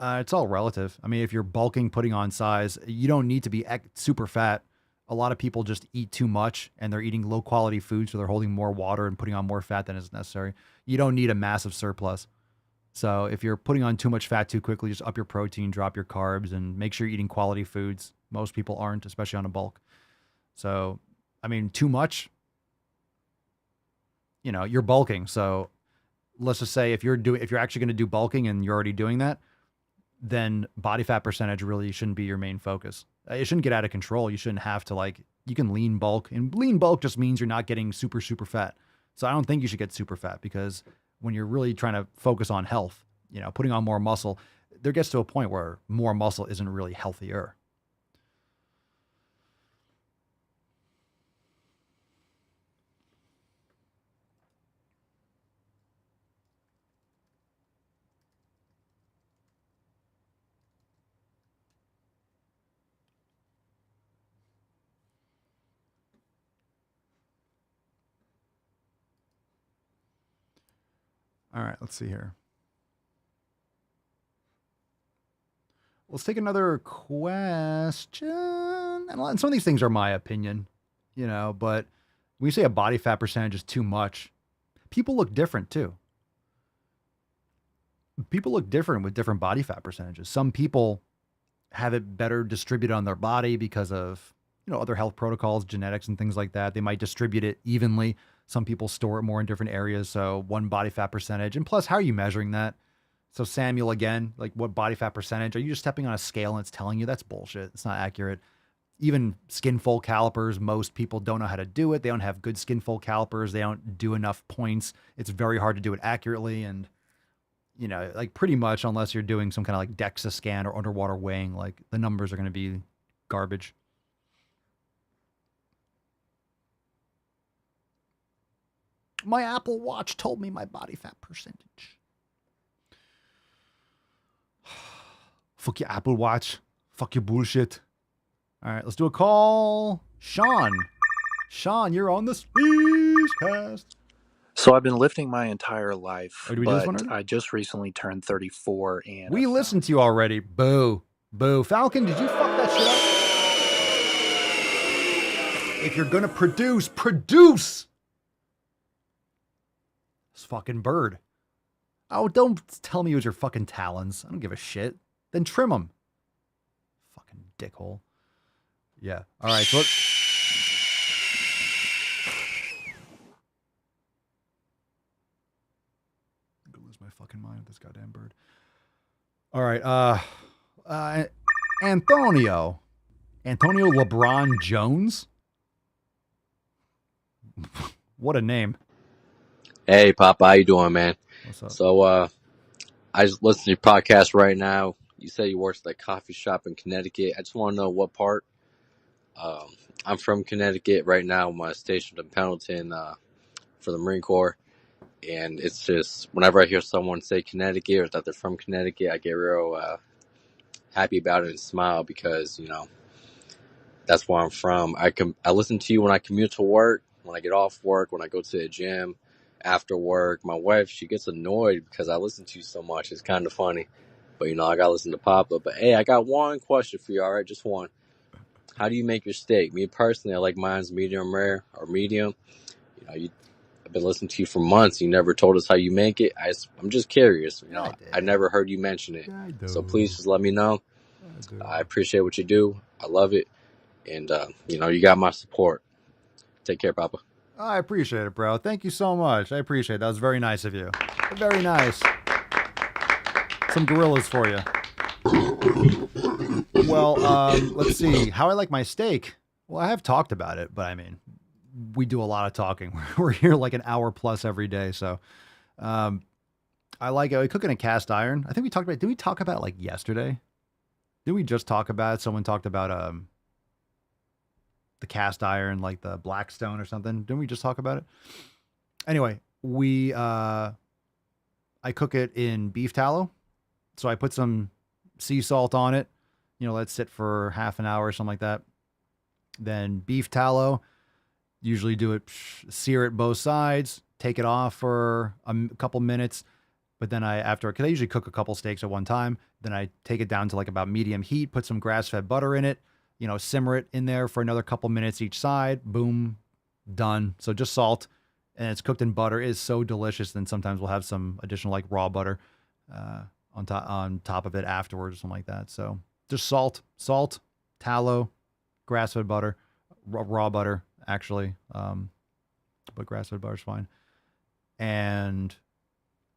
It's all relative. I mean, if you're bulking, putting on size, you don't need to be super fat. A lot of people just eat too much and they're eating low quality food. So they're holding more water and putting on more fat than is necessary. You don't need a massive surplus. So if you're putting on too much fat too quickly, just up your protein, drop your carbs, and make sure you're eating quality foods. Most people aren't, especially on a bulk. So, I mean, too much, you're bulking. So let's just say if you're actually going to do bulking and you're already doing that, then body fat percentage really shouldn't be your main focus. It shouldn't get out of control. You shouldn't have to you can lean bulk, and lean bulk just means you're not getting super, super fat. So I don't think you should get super fat, because when you're really trying to focus on health, putting on more muscle, there gets to a point where more muscle isn't really healthier. All right, let's see here. Let's take another question. And some of these things are my opinion, but when you say a body fat percentage is too much, people look different too. People look different with different body fat percentages. Some people have it better distributed on their body because of, other health protocols, genetics and things like that. They might distribute it evenly. Some people store it more in different areas. So one body fat percentage. And plus, how are you measuring that? So Samuel, again, what body fat percentage? Are you just stepping on a scale and it's telling you? That's bullshit. It's not accurate. Even skin fold calipers, most people don't know how to do it. They don't have good skin fold calipers. They don't do enough points. It's very hard to do it accurately. And, pretty much unless you're doing some kind of DEXA scan or underwater weighing, the numbers are going to be garbage. My Apple Watch told me my body fat percentage. Fuck your Apple Watch. Fuck your bullshit. All right, let's do a call. Sean. Sean, you're on the Speechcast. So I've been lifting my entire life, did we do this one but already? I just recently turned 34, and we listened to you already. Boo. Boo. Falcon, did you fuck that shit up? If you're going to produce. This fucking bird. Oh, don't tell me it was your fucking talons. I don't give a shit. Then trim them. Fucking dickhole. Yeah. All right. So I'm gonna lose my fucking mind with this goddamn bird. All right. Antonio LeBron Jones. What a name. Hey, Papa, how you doing, man? What's up? So, I just listened to your podcast right now. You say you worked at a coffee shop in Connecticut. I just want to know what part. I'm from Connecticut right now. I'm stationed in Pendleton for the Marine Corps. And it's just, whenever I hear someone say Connecticut or that they're from Connecticut, I get real happy about it and smile because, that's where I'm from. I listen to you when I commute to work, when I get off work, when I go to the gym. After work, my wife, she gets annoyed because I listen to you so much. It's kind of funny. But, I got to listen to Papa. But, hey, I got one question for you, all right? Just one. How do you make your steak? Me, personally, I like mine's medium rare or medium. I've been listening to you for months. You never told us how you make it. I'm just curious. I never heard you mention it. So, please just let me know. I appreciate what you do. I love it. And, you got my support. Take care, Papa. I appreciate it, bro. Thank you so much. I appreciate it. That was very nice of you. Very nice. Some gorillas for you. Well, let's see. How I like my steak. Well, I have talked about it, but I mean, we do a lot of talking. We're here like an hour plus every day. So I like it. We cook in a cast iron. I think we talked about it. Did we talk about it like yesterday? Did we just talk about it? Someone talked about the cast iron, like the Blackstone or something. Didn't we just talk about it? Anyway, I cook it in beef tallow. So I put some sea salt on it, let it sit for half an hour or something like that. Then beef tallow, usually do it, sear it both sides, take it off for a couple minutes. But then because I usually cook a couple steaks at one time, then I take it down to like about medium heat, put some grass-fed butter in it, simmer it in there for another couple minutes each side. Boom, done. So just salt, and it's cooked in butter. It is so delicious. Then sometimes we'll have some additional like raw butter on top of it afterwards or something like that. So just salt, tallow, grass-fed butter, raw butter actually, but grass-fed butter is fine. And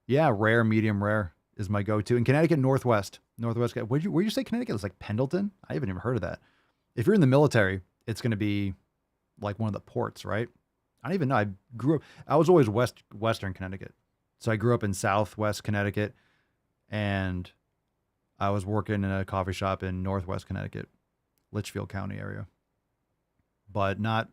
yeah, medium rare is my go-to. In Connecticut, Northwest. Where'd you say Connecticut? It's like Pendleton? I haven't even heard of that. If you're in the military, it's going to be like one of the ports, right? I don't even know. I was always Western Connecticut. So I grew up in Southwest Connecticut, and I was working in a coffee shop in Northwest Connecticut, Litchfield County area. But I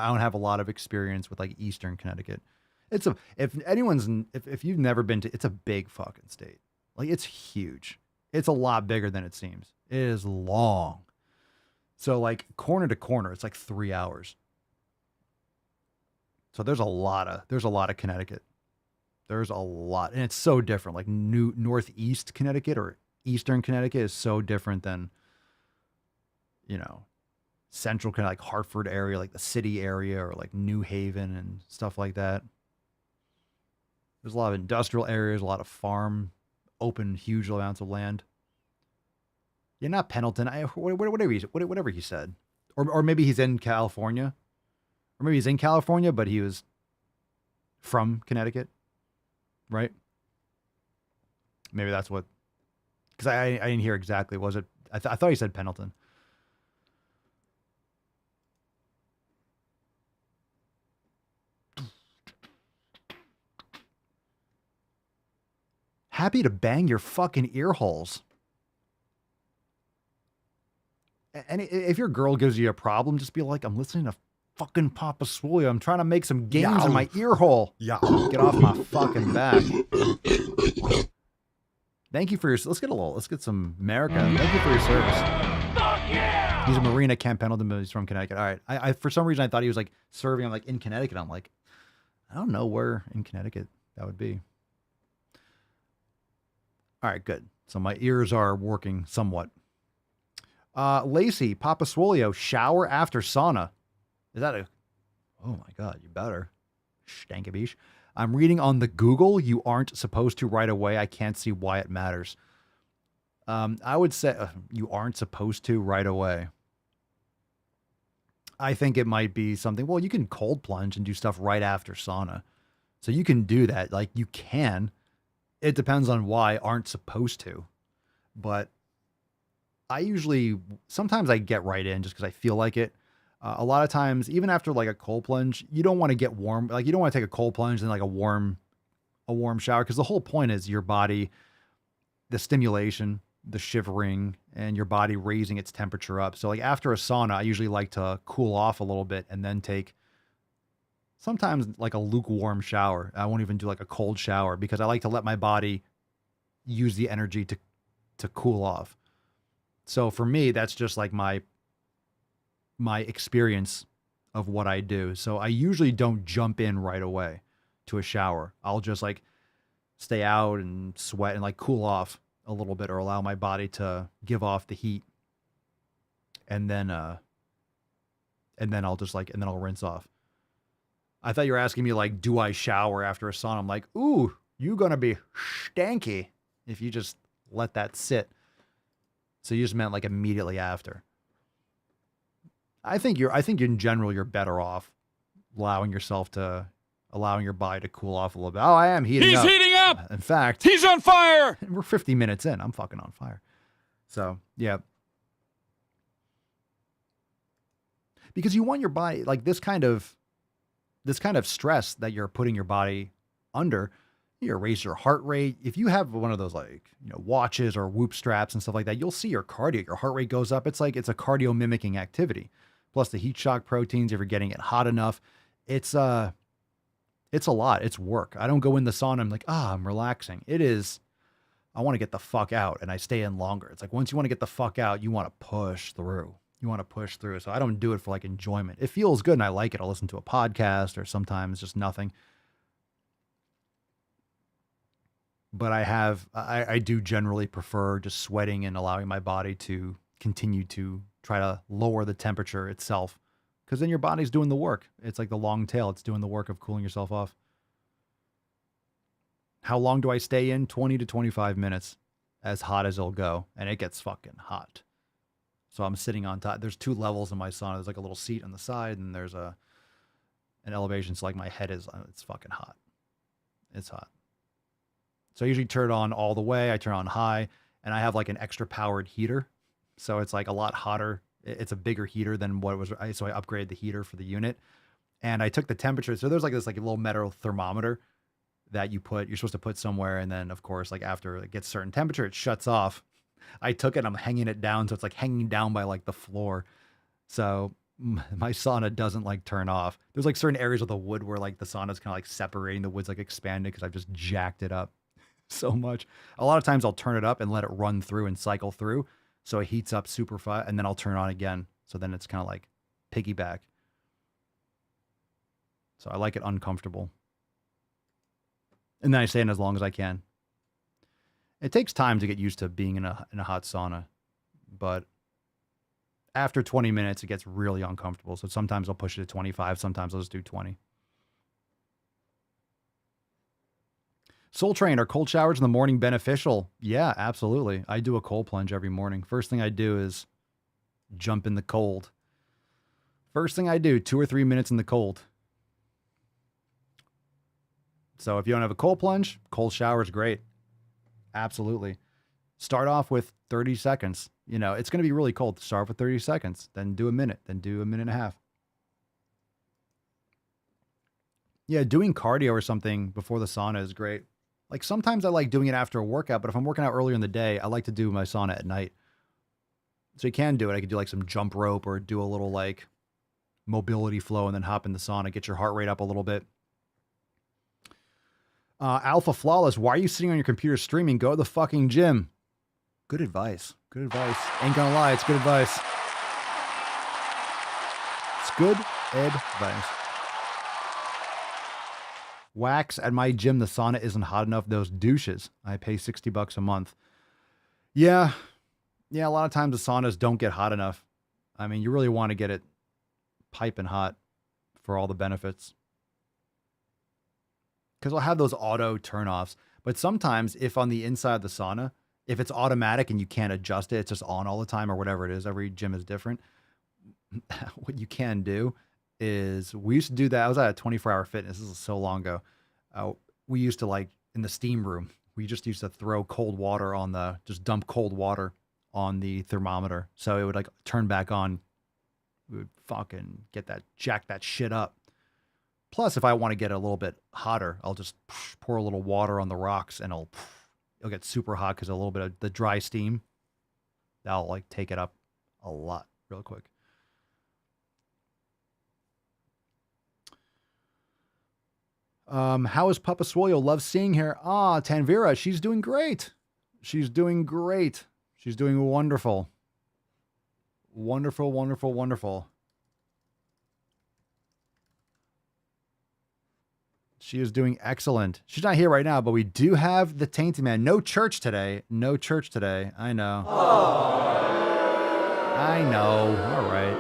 don't have a lot of experience with like Eastern Connecticut. If you've never been to, it's a big fucking state. Like it's huge. It's a lot bigger than it seems. It is long. So like corner to corner, it's like 3 hours. So there's a lot of Connecticut. There's a lot, and it's so different. Like Northeast Connecticut or Eastern Connecticut is so different than, Central Connecticut, like Hartford area, like the city area, or like New Haven and stuff like that. There's a lot of industrial areas, a lot of farm, open, huge amounts of land. Yeah, not Pendleton. Whatever he said, or maybe he's in California, but he was from Connecticut, right? Maybe that's what. Because I didn't hear exactly. Was it? I thought he said Pendleton. Happy to bang your fucking ear holes. And if your girl gives you a problem, just be like, I'm listening to fucking Papa Swolio. I'm trying to make some games in my ear hole. Yeah. Get off my fucking back. Thank you for let's get some America. Thank you for your service. Fuck yeah! He's a Marine at Camp Pendleton, but he's from Connecticut. All right. I for some reason I thought he was like serving. I'm like in Connecticut. I'm like, I don't know where in Connecticut that would be. All right, good. So my ears are working somewhat. Lacey, Papa Swolio, shower after sauna. Is that oh my God, you better. Stankabeesh. I'm reading on the Google, you aren't supposed to right away. I can't see why it matters. I would say you aren't supposed to right away. I think it might be something, well, you can cold plunge and do stuff right after sauna. So you can do that. Like you can. It depends on why aren't supposed to. But sometimes I get right in just because I feel like it. A lot of times, even after like a cold plunge, you don't want to get warm. Like you don't want to take a cold plunge and like a warm shower. Because the whole point is your body, the stimulation, the shivering, and your body raising its temperature up. So like after a sauna, I usually like to cool off a little bit and then take sometimes like a lukewarm shower. I won't even do like a cold shower because I like to let my body use the energy to cool off. So for me, that's just like my experience of what I do. So I usually don't jump in right away to a shower. I'll just like stay out and sweat and like cool off a little bit or allow my body to give off the heat. And then I'll rinse off. I thought you were asking me like, do I shower after a sauna? I'm like, ooh, you gonna be stanky if you just let that sit. So you just meant like immediately after. I think in general you're better off allowing your body to cool off a little bit. Oh, I am heating up. He's heating up. In fact, he's on fire. We're 50 minutes in. I'm fucking on fire. So, yeah. Because you want your body, like this kind of stress that you're putting your body under, you raise your heart rate. If you have one of those watches or Whoop straps and stuff like that, you'll see your cardio, your heart rate goes up. It's a cardio mimicking activity. Plus the heat shock proteins, if you're getting it hot enough, it's a lot. It's work. I don't go in the sauna. I'm like, I'm relaxing. It is. I want to get the fuck out, and I stay in longer. It's like once you want to get the fuck out, you want to push through. So I don't do it for like enjoyment. It feels good and I like it. I'll listen to a podcast or sometimes just nothing. But I do generally prefer just sweating and allowing my body to continue to try to lower the temperature itself. Because then your body's doing the work. It's like the long tail. It's doing the work of cooling yourself off. How long do I stay in? 20 to 25 minutes. As hot as it'll go. And it gets fucking hot. So I'm sitting on top. There's 2 levels in my sauna. There's like a little seat on the side, and there's an elevation. So like my head it's fucking hot. It's hot. So I usually turn it on all the way. I turn on high, and I have like an extra powered heater. So it's like a lot hotter. It's a bigger heater than what it was. So I upgraded the heater for the unit, and I took the temperature. So there's like this like a little metal thermometer that you're supposed to put somewhere. And then of course, like after it gets a certain temperature, it shuts off. I took it and I'm hanging it down. So it's like hanging down by like the floor. So my sauna doesn't like turn off. There's like certain areas of the wood where like the sauna's kind of like separating, the wood's like expanded because I've just jacked it up so much. A lot of times I'll turn it up and let it run through and cycle through. So it heats up super fast and then I'll turn it on again. So then it's kind of like piggyback. So I like it uncomfortable. And then I stay in as long as I can. It takes time to get used to being in a hot sauna, but after 20 minutes, it gets really uncomfortable. So sometimes I'll push it to 25. Sometimes I'll just do 20. Soul Train, are cold showers in the morning beneficial? Yeah, absolutely. I do a cold plunge every morning. First thing I do is jump in the cold. First thing I do, 2 or 3 minutes in the cold. So if you don't have a cold plunge, cold shower is great. Absolutely. Start off with 30 seconds. It's going to be really cold. Start with 30 seconds, then do a minute, then do a minute and a half. Yeah, doing cardio or something before the sauna is great. Like sometimes I like doing it after a workout, but if I'm working out earlier in the day, I like to do my sauna at night. So you can do it. I could do like some jump rope or do a little like mobility flow and then hop in the sauna, get your heart rate up a little bit. Alpha Flawless, why are you sitting on your computer streaming? Go to the fucking gym. Good advice. Good advice. Ain't gonna lie, it's good advice. It's good advice. Wax, at my gym, the sauna isn't hot enough. Those douches. I pay $60 a month. Yeah, a lot of times the saunas don't get hot enough. I mean, you really want to get it piping hot for all the benefits. Because I'll have those auto turn-offs. But sometimes if on the inside of the sauna, if it's automatic and you can't adjust it, it's just on all the time or whatever it is. Every gym is different. What you can do is, we used to do that. I was at a 24-hour fitness. This is so long ago. We used to like in the steam room, we just used to throw cold water just dump cold water on the thermometer. So it would like turn back on. We would fucking jack that shit up. Plus, if I want to get a little bit hotter, I'll just pour a little water on the rocks and it'll get super hot because a little bit of the dry steam, that'll like take it up a lot real quick. How is Papa Swolio? Love seeing her. Tanvira, she's doing great. She's doing great. She's doing wonderful. Wonderful, wonderful, wonderful. She is doing excellent. She's not here right now, but we do have the Tainted Man. No church today. No church today. I know. I know. All right.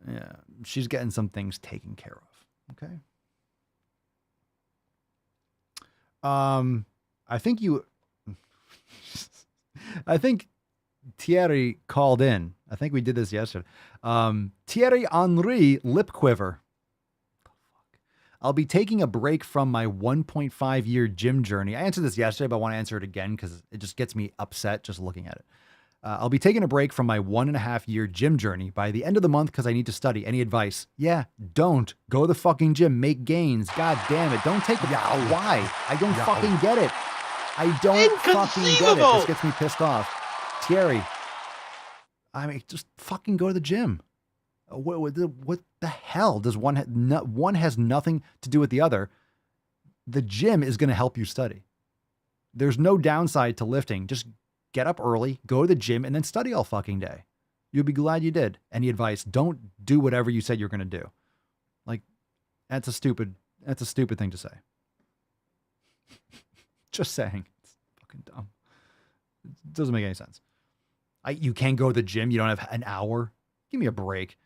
Yeah. She's getting some things taken care of. Okay. I think Thierry called in. I think we did this yesterday. Thierry Henry lip quiver. I'll be taking a break from my 1.5 year gym journey. I answered this yesterday, but I want to answer it again because it just gets me upset just looking at it. I'll be taking a break from my 1.5 year gym journey by the end of the month because I need to study. Any advice? Yeah, don't. Go to the fucking gym. Make gains. God damn it. Don't take it. Why? I don't fucking get it. I don't fucking get it. This gets me pissed off. Thierry, I mean, just fucking go to the gym. What the hell does one has nothing to do with the other? The gym is going to help you study. There's no downside to lifting. Just get up early, go to the gym, and then study all fucking day. You'll be glad you did. Any advice? Don't do whatever you said you're going to do. Like, that's a stupid thing to say. Just saying. It's fucking dumb. It doesn't make any sense. You can't go to the gym. You don't have an hour. Give me a break.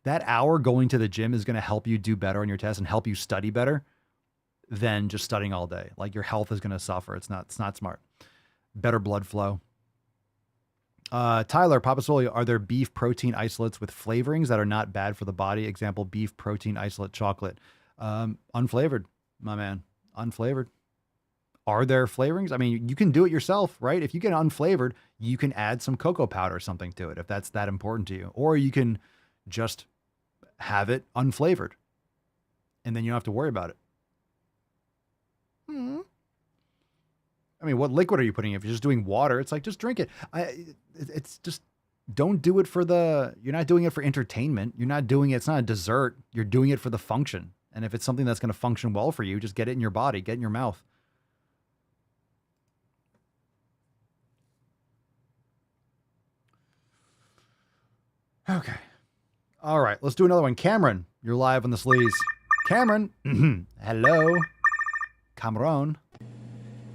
That hour going to the gym is going to help you do better on your test and help you study better than just studying all day. Like, your health is going to suffer. It's not smart. Better blood flow. Tyler, Papa Swolio, are there beef protein isolates with flavorings that are not bad for the body? Example, beef protein isolate chocolate. Unflavored, my man. Unflavored. Are there flavorings? I mean, you can do it yourself, right? If you get unflavored, you can add some cocoa powder or something to it if that's that important to you. Or you can just have it unflavored and then you don't have to worry about it. I mean, what liquid are you putting in? If you're just doing water, it's like, just drink it. It's just, don't do it you're not doing it for entertainment. You're not doing it. It's not a dessert. You're doing it for the function. And if it's something that's going to function well for you, just get it in your body, get it in your mouth. Okay. All right. Let's do another one. Cameron, you're live on the sleaze. Cameron. Hello. Cameron.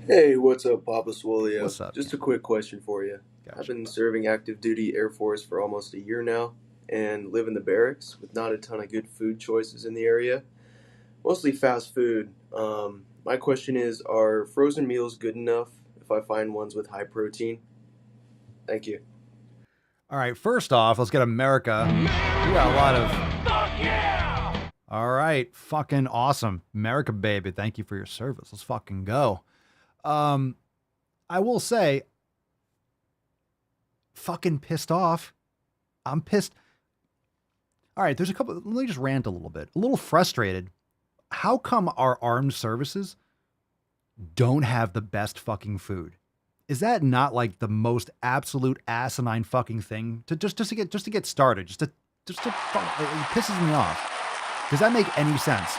Hey, what's up, Papa Swolio? What's up? Just a quick question for you. Gotcha. I've been serving active duty Air Force for almost a year now and live in the barracks with not a ton of good food choices in the area. Mostly fast food. My question is, are frozen meals good enough if I find ones with high protein? Thank you. All right, first off, let's get America. We got a lot of... Fuck yeah! All right, fucking awesome. America, baby, thank you for your service. Let's fucking go. I will say, fucking pissed off. I'm pissed. All right, there's a couple... Let me just rant a little bit. A little frustrated. How come our armed services don't have the best fucking food? Is that not like the most absolute asinine fucking thing to just to get started? It pisses me off. Does that make any sense?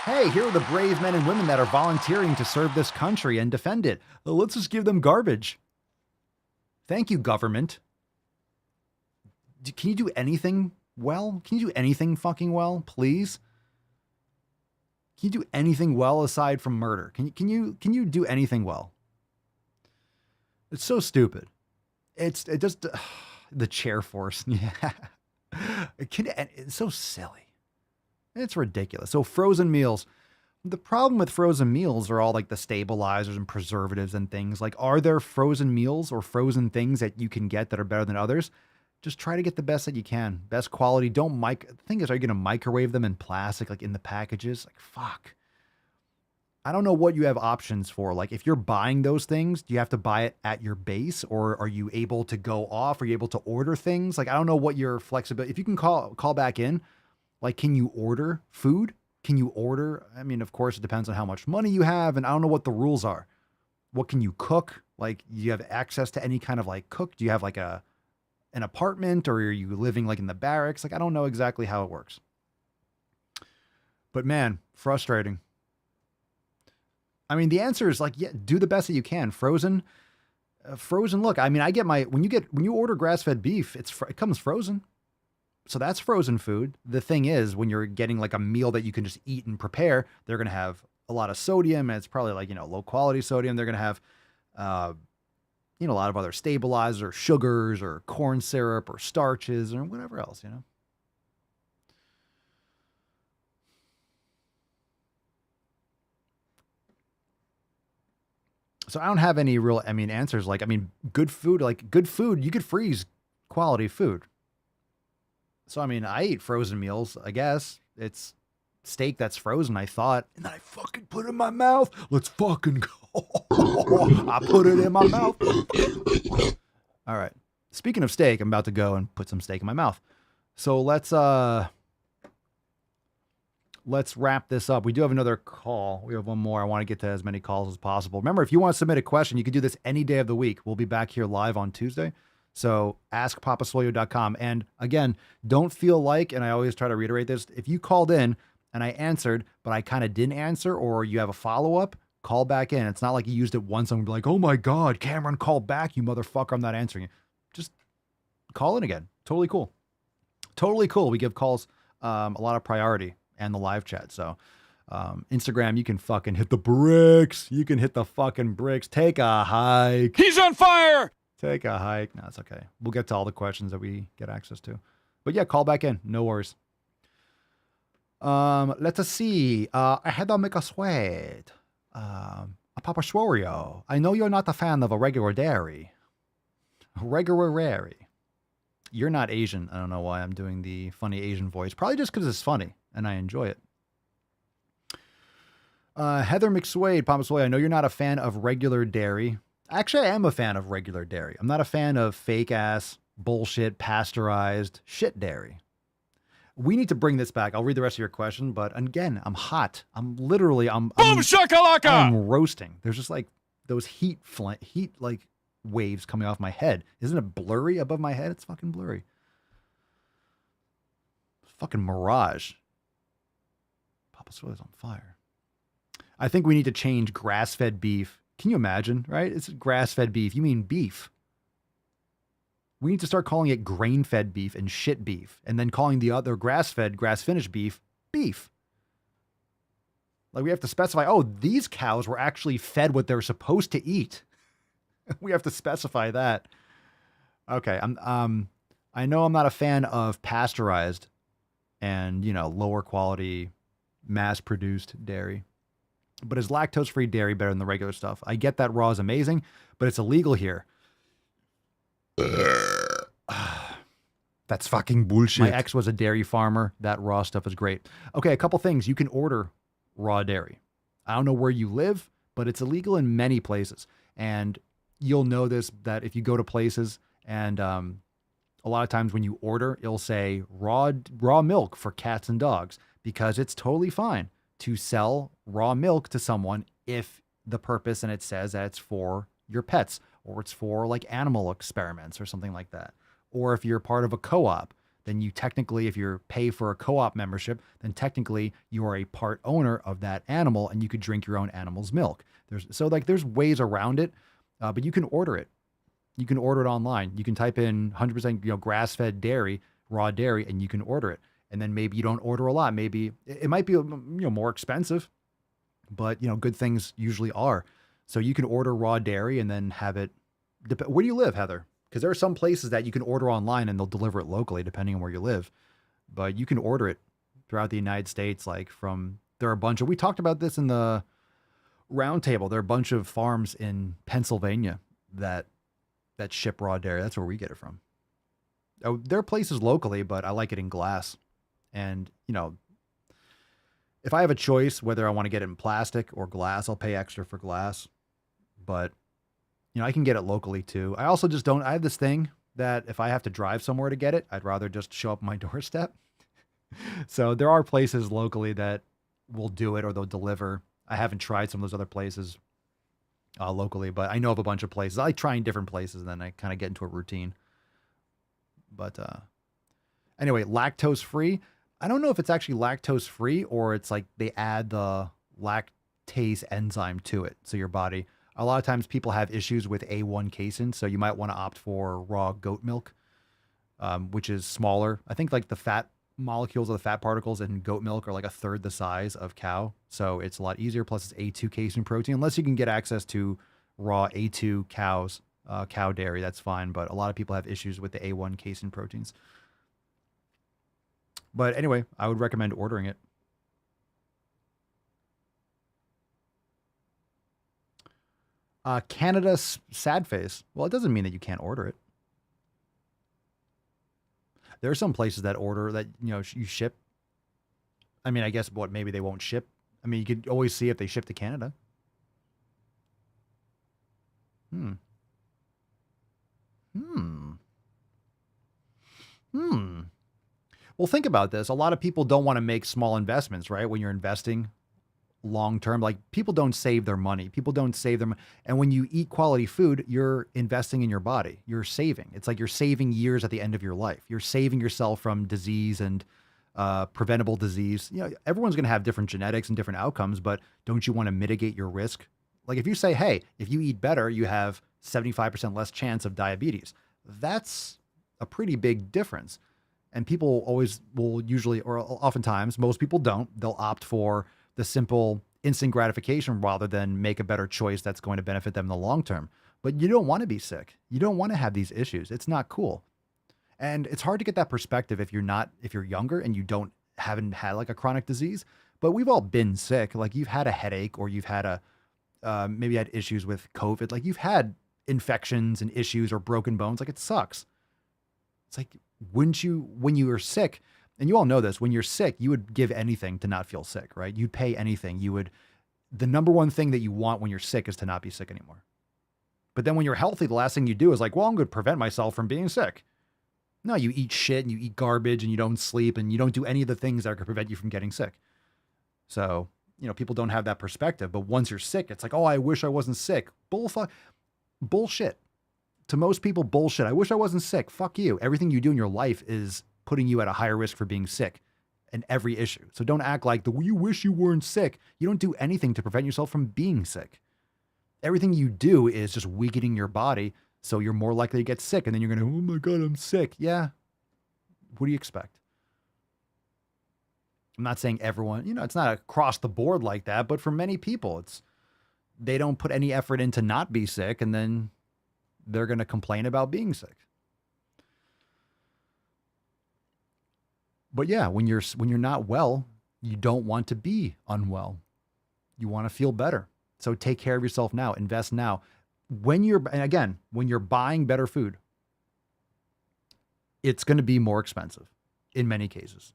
Hey, here are the brave men and women that are volunteering to serve this country and defend it. Let's just give them garbage. Thank you, government. Can you do anything well? Can you do anything fucking well, please? Can you do anything well aside from murder? Can you do anything well? It's so stupid. It just the chair force. Yeah. It's so silly. It's ridiculous. So frozen meals. The problem with frozen meals are all like the stabilizers and preservatives and things. Like, are there frozen meals or frozen things that you can get that are better than others? Just try to get the best that you can. Best quality. The thing is, are you going to microwave them in plastic, like in the packages? Like, fuck. I don't know what you have options for. Like, if you're buying those things, do you have to buy it at your base, or are you able to go off? Are you able to order things? Like, I don't know what your flexibility, if you can call back in, like, can you order food? Can you order? I mean, of course, it depends on how much money you have. And I don't know what the rules are. What can you cook? Like, do you have access to any kind of like cook? Do you have like an apartment, or are you living like in the barracks? Like, I don't know exactly how it works, but man, frustrating. I mean, the answer is like, yeah, do the best that you can. Frozen. Look, I mean, when you order grass-fed beef, it comes frozen. So that's frozen food. The thing is, when you're getting like a meal that you can just eat and prepare, they're going to have a lot of sodium, and it's probably like, low quality sodium. They're going to have, a lot of other stabilizers or sugars or corn syrup or starches or whatever else, So I don't have any real, answers. Like, good food, you could freeze quality food. So, I mean, I eat frozen meals, I guess. It's steak that's frozen, I thought. And then I fucking put it in my mouth. Let's fucking go. I put it in my mouth. All right. Speaking of steak, I'm about to go and put some steak in my mouth. So let's wrap this up. We do have another call. We have one more. I want to get to as many calls as possible. Remember, if you want to submit a question, you can do this any day of the week. We'll be back here live on Tuesday. So askpapaswolio.com. And again, don't feel like, and I always try to reiterate this, if you called in and I answered, but I kind of didn't answer, or you have a follow-up, call back in. It's not like you used it once and be like, oh my God, Cameron called back, you motherfucker, I'm not answering it. Just call in again. Totally cool. Totally cool. We give calls a lot of priority and the live chat. So Instagram, you can fucking hit the bricks. You can hit the fucking bricks. Take a hike. He's on fire. Take a hike. No, it's okay. We'll get to all the questions that we get access to. But yeah, call back in. No worries. Let us see. I had to make a sweat. A Papa Swolio. I know you're not a fan of a regular dairy. Regular dairy. You're not Asian. I don't know why I'm doing the funny Asian voice. Probably just because it's funny and I enjoy it. Heather McSwade, Papa Swolio. I know you're not a fan of regular dairy. Actually, I am a fan of regular dairy. I'm not a fan of fake ass, bullshit, pasteurized shit dairy. We need to bring this back. I'll read the rest of your question, but again, I'm hot. I'm boom shakalaka! I'm roasting. There's just like those heat like waves coming off my head. Isn't it blurry above my head? It's fucking blurry. Fucking mirage. Papa Swolio's on fire. I think we need to change grass-fed beef. Can you imagine, right? It's grass-fed beef. You mean beef. We need to start calling it grain-fed beef and shit beef, and then calling the other grass-fed, grass-finished beef, beef. Like we have to specify, oh, these cows were actually fed what they're supposed to eat. We have to specify that. Okay, I know I'm not a fan of pasteurized and, lower quality, mass-produced dairy. But is lactose-free dairy better than the regular stuff? I get that raw is amazing, but it's illegal here. That's fucking bullshit. My ex was a dairy farmer. That raw stuff is great. Okay, a couple things. You can order raw dairy. I don't know where you live, but it's illegal in many places. And you'll know this, that if you go to places and a lot of times when you order, it'll say raw milk for cats and dogs, because it's totally fine to sell raw milk to someone if the purpose, and it says that it's for your pets, or it's for like animal experiments or something like that. Or if you're part of a co-op, then you technically, if you pay for a co-op membership, then technically you are a part owner of that animal and you could drink your own animal's milk. There's ways around it, but you can order it. You can order it online. You can type in 100% grass-fed dairy, raw dairy, and you can order it. And then maybe you don't order a lot. Maybe it might be more expensive, but good things usually are. So you can order raw dairy and then have it. Where do you live, Heather? Because there are some places that you can order online and they'll deliver it locally depending on where you live. But you can order it throughout the United States. There are a bunch of, we talked about this in the roundtable. There are a bunch of farms in Pennsylvania that ship raw dairy. That's where we get it from. Oh, there are places locally, but I like it in glass. And, if I have a choice whether I want to get it in plastic or glass, I'll pay extra for glass. But, I can get it locally too. I also just I have this thing that if I have to drive somewhere to get it, I'd rather just show up my doorstep. So there are places locally that will do it or they'll deliver. I haven't tried some of those other places locally, but I know of a bunch of places. I like trying different places and then I kind of get into a routine. But anyway, lactose free. I don't know if it's actually lactose free or it's like they add the lactase enzyme to it. So your body, a lot of times people have issues with A1 casein. So you might want to opt for raw goat milk, which is smaller. I think like the fat molecules of the fat particles in goat milk are like a third the size of cow. So it's a lot easier. Plus it's A2 casein protein, unless you can get access to raw A2 cow dairy, that's fine. But a lot of people have issues with the A1 casein proteins. But anyway, I would recommend ordering it. Canada's sad face. Well, it doesn't mean that you can't order it. There are some places that order that, you ship. I mean, I guess maybe they won't ship. I mean, you could always see if they ship to Canada. Hmm. Well, think about this. A lot of people don't want to make small investments, right? When you're investing long term, like people don't save their money. People don't save them. And when you eat quality food, you're investing in your body. You're saving. It's like you're saving years at the end of your life. You're saving yourself from disease and preventable disease. Everyone's going to have different genetics and different outcomes, but don't you want to mitigate your risk? Like if you say, hey, if you eat better, you have 75% less chance of diabetes. That's a pretty big difference. And people always will usually, or oftentimes, most people don't. They'll opt for the simple instant gratification rather than make a better choice that's going to benefit them in the long term. But you don't want to be sick. You don't want to have these issues. It's not cool. And it's hard to get that perspective if you're younger and you haven't had like a chronic disease. But we've all been sick. Like you've had a headache or you've had maybe had issues with COVID. Like you've had infections and issues or broken bones. Like it sucks. It's like, when you were sick, and you all know this, when you're sick, you would give anything to not feel sick, right? You'd pay anything. The number one thing that you want when you're sick is to not be sick anymore. But then when you're healthy, the last thing you do is like, well, I'm going to prevent myself from being sick. No, you eat shit and you eat garbage and you don't sleep and you don't do any of the things that are going to prevent you from getting sick. So, people don't have that perspective. But once you're sick, it's like, oh, I wish I wasn't sick. Bullshit. To most people, bullshit. I wish I wasn't sick. Fuck you. Everything you do in your life is putting you at a higher risk for being sick in every issue. So don't act like you wish you weren't sick. You don't do anything to prevent yourself from being sick. Everything you do is just weakening your body so you're more likely to get sick. And then you're going to, oh my God, I'm sick. Yeah. What do you expect? I'm not saying everyone, it's not across the board like that, but for many people, they don't put any effort in to not be sick, and then they're going to complain about being sick. But yeah, when you're not well, you don't want to be unwell. You want to feel better. So take care of yourself now, invest now. When you're buying better food, it's going to be more expensive in many cases.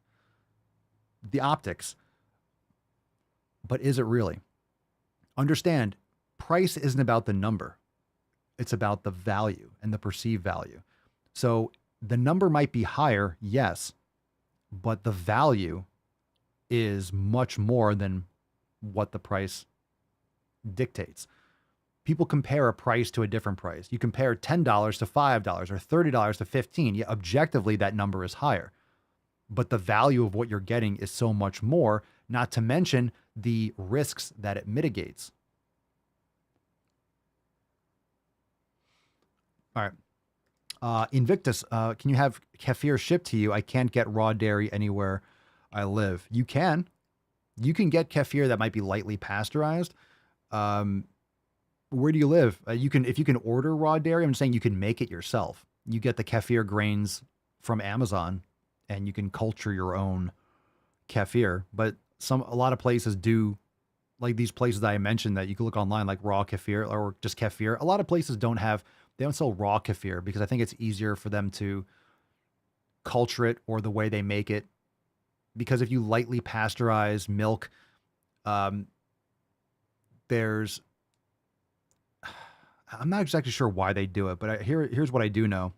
The optics. But is it really? Understand, price isn't about the number. It's about the value and the perceived value. So the number might be higher, yes, but the value is much more than what the price dictates. People compare a price to a different price. You compare $10 to $5 or $30 to $15. Yeah, objectively, that number is higher. But the value of what you're getting is so much more, not to mention the risks that it mitigates. All right. Invictus, can you have kefir shipped to you? I can't get raw dairy anywhere I live. You can. You can get kefir that might be lightly pasteurized. Where do you live? If you can order raw dairy, I'm saying you can make it yourself. You get the kefir grains from Amazon and you can culture your own kefir. But a lot of places do, like these places that I mentioned that you can look online, like raw kefir or just kefir. A lot of places they don't sell raw kefir because I think it's easier for them to culture it or the way they make it. Because if you lightly pasteurize milk, I'm not exactly sure why they do it, but here's what I do know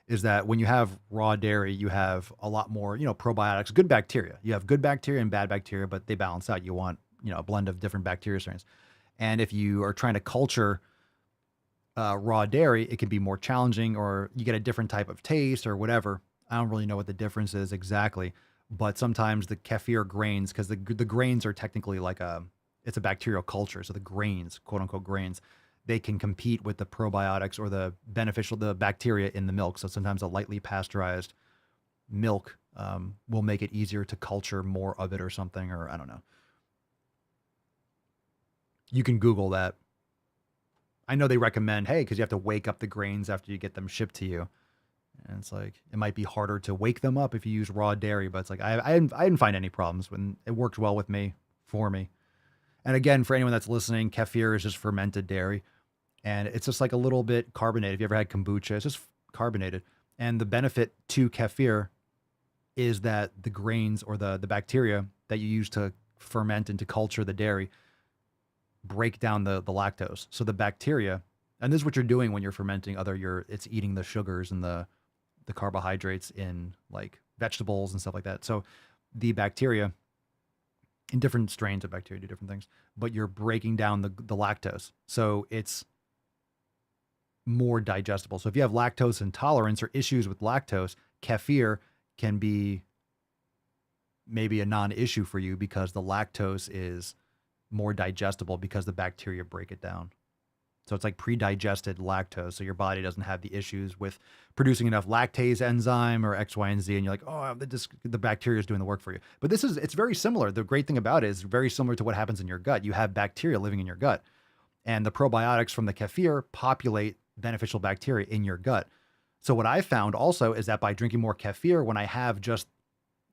is that when you have raw dairy, you have a lot more, probiotics, good bacteria. You have good bacteria and bad bacteria, but they balance out. You want, a blend of different bacteria strains. And if you are trying to culture raw dairy, it can be more challenging, or you get a different type of taste or whatever. I don't really know what the difference is exactly, but sometimes the kefir grains, because the grains are technically it's a bacterial culture. So the grains, quote unquote grains, they can compete with the probiotics or the bacteria in the milk. So sometimes a lightly pasteurized milk will make it easier to culture more of it or something, or I don't know. You can Google that. I know they recommend, hey, because you have to wake up the grains after you get them shipped to you. And it's like, it might be harder to wake them up if you use raw dairy, but it's like, I didn't find any problems when it worked well with me, for me. And again, for anyone that's listening, kefir is just fermented dairy. And it's just like a little bit carbonated. If you ever had kombucha, it's just carbonated. And the benefit to kefir is that the grains or the bacteria that you use to ferment and to culture the dairy break down the lactose. So the bacteria, and this is what you're doing when you're fermenting it's eating the sugars and the carbohydrates in like vegetables and stuff like that. So the bacteria in different strains of bacteria do different things, but you're breaking down the lactose. So it's more digestible. So if you have lactose intolerance or issues with lactose, kefir can be maybe a non-issue for you because the lactose is more digestible because the bacteria break it down. So it's like pre-digested lactose. So your body doesn't have the issues with producing enough lactase enzyme or X, Y, and Z. And you're like, oh, the bacteria is doing the work for you. But it's very similar. The great thing about it is very similar to what happens in your gut. You have bacteria living in your gut, and the probiotics from the kefir populate beneficial bacteria in your gut. So what I found also is that by drinking more kefir, when I have just,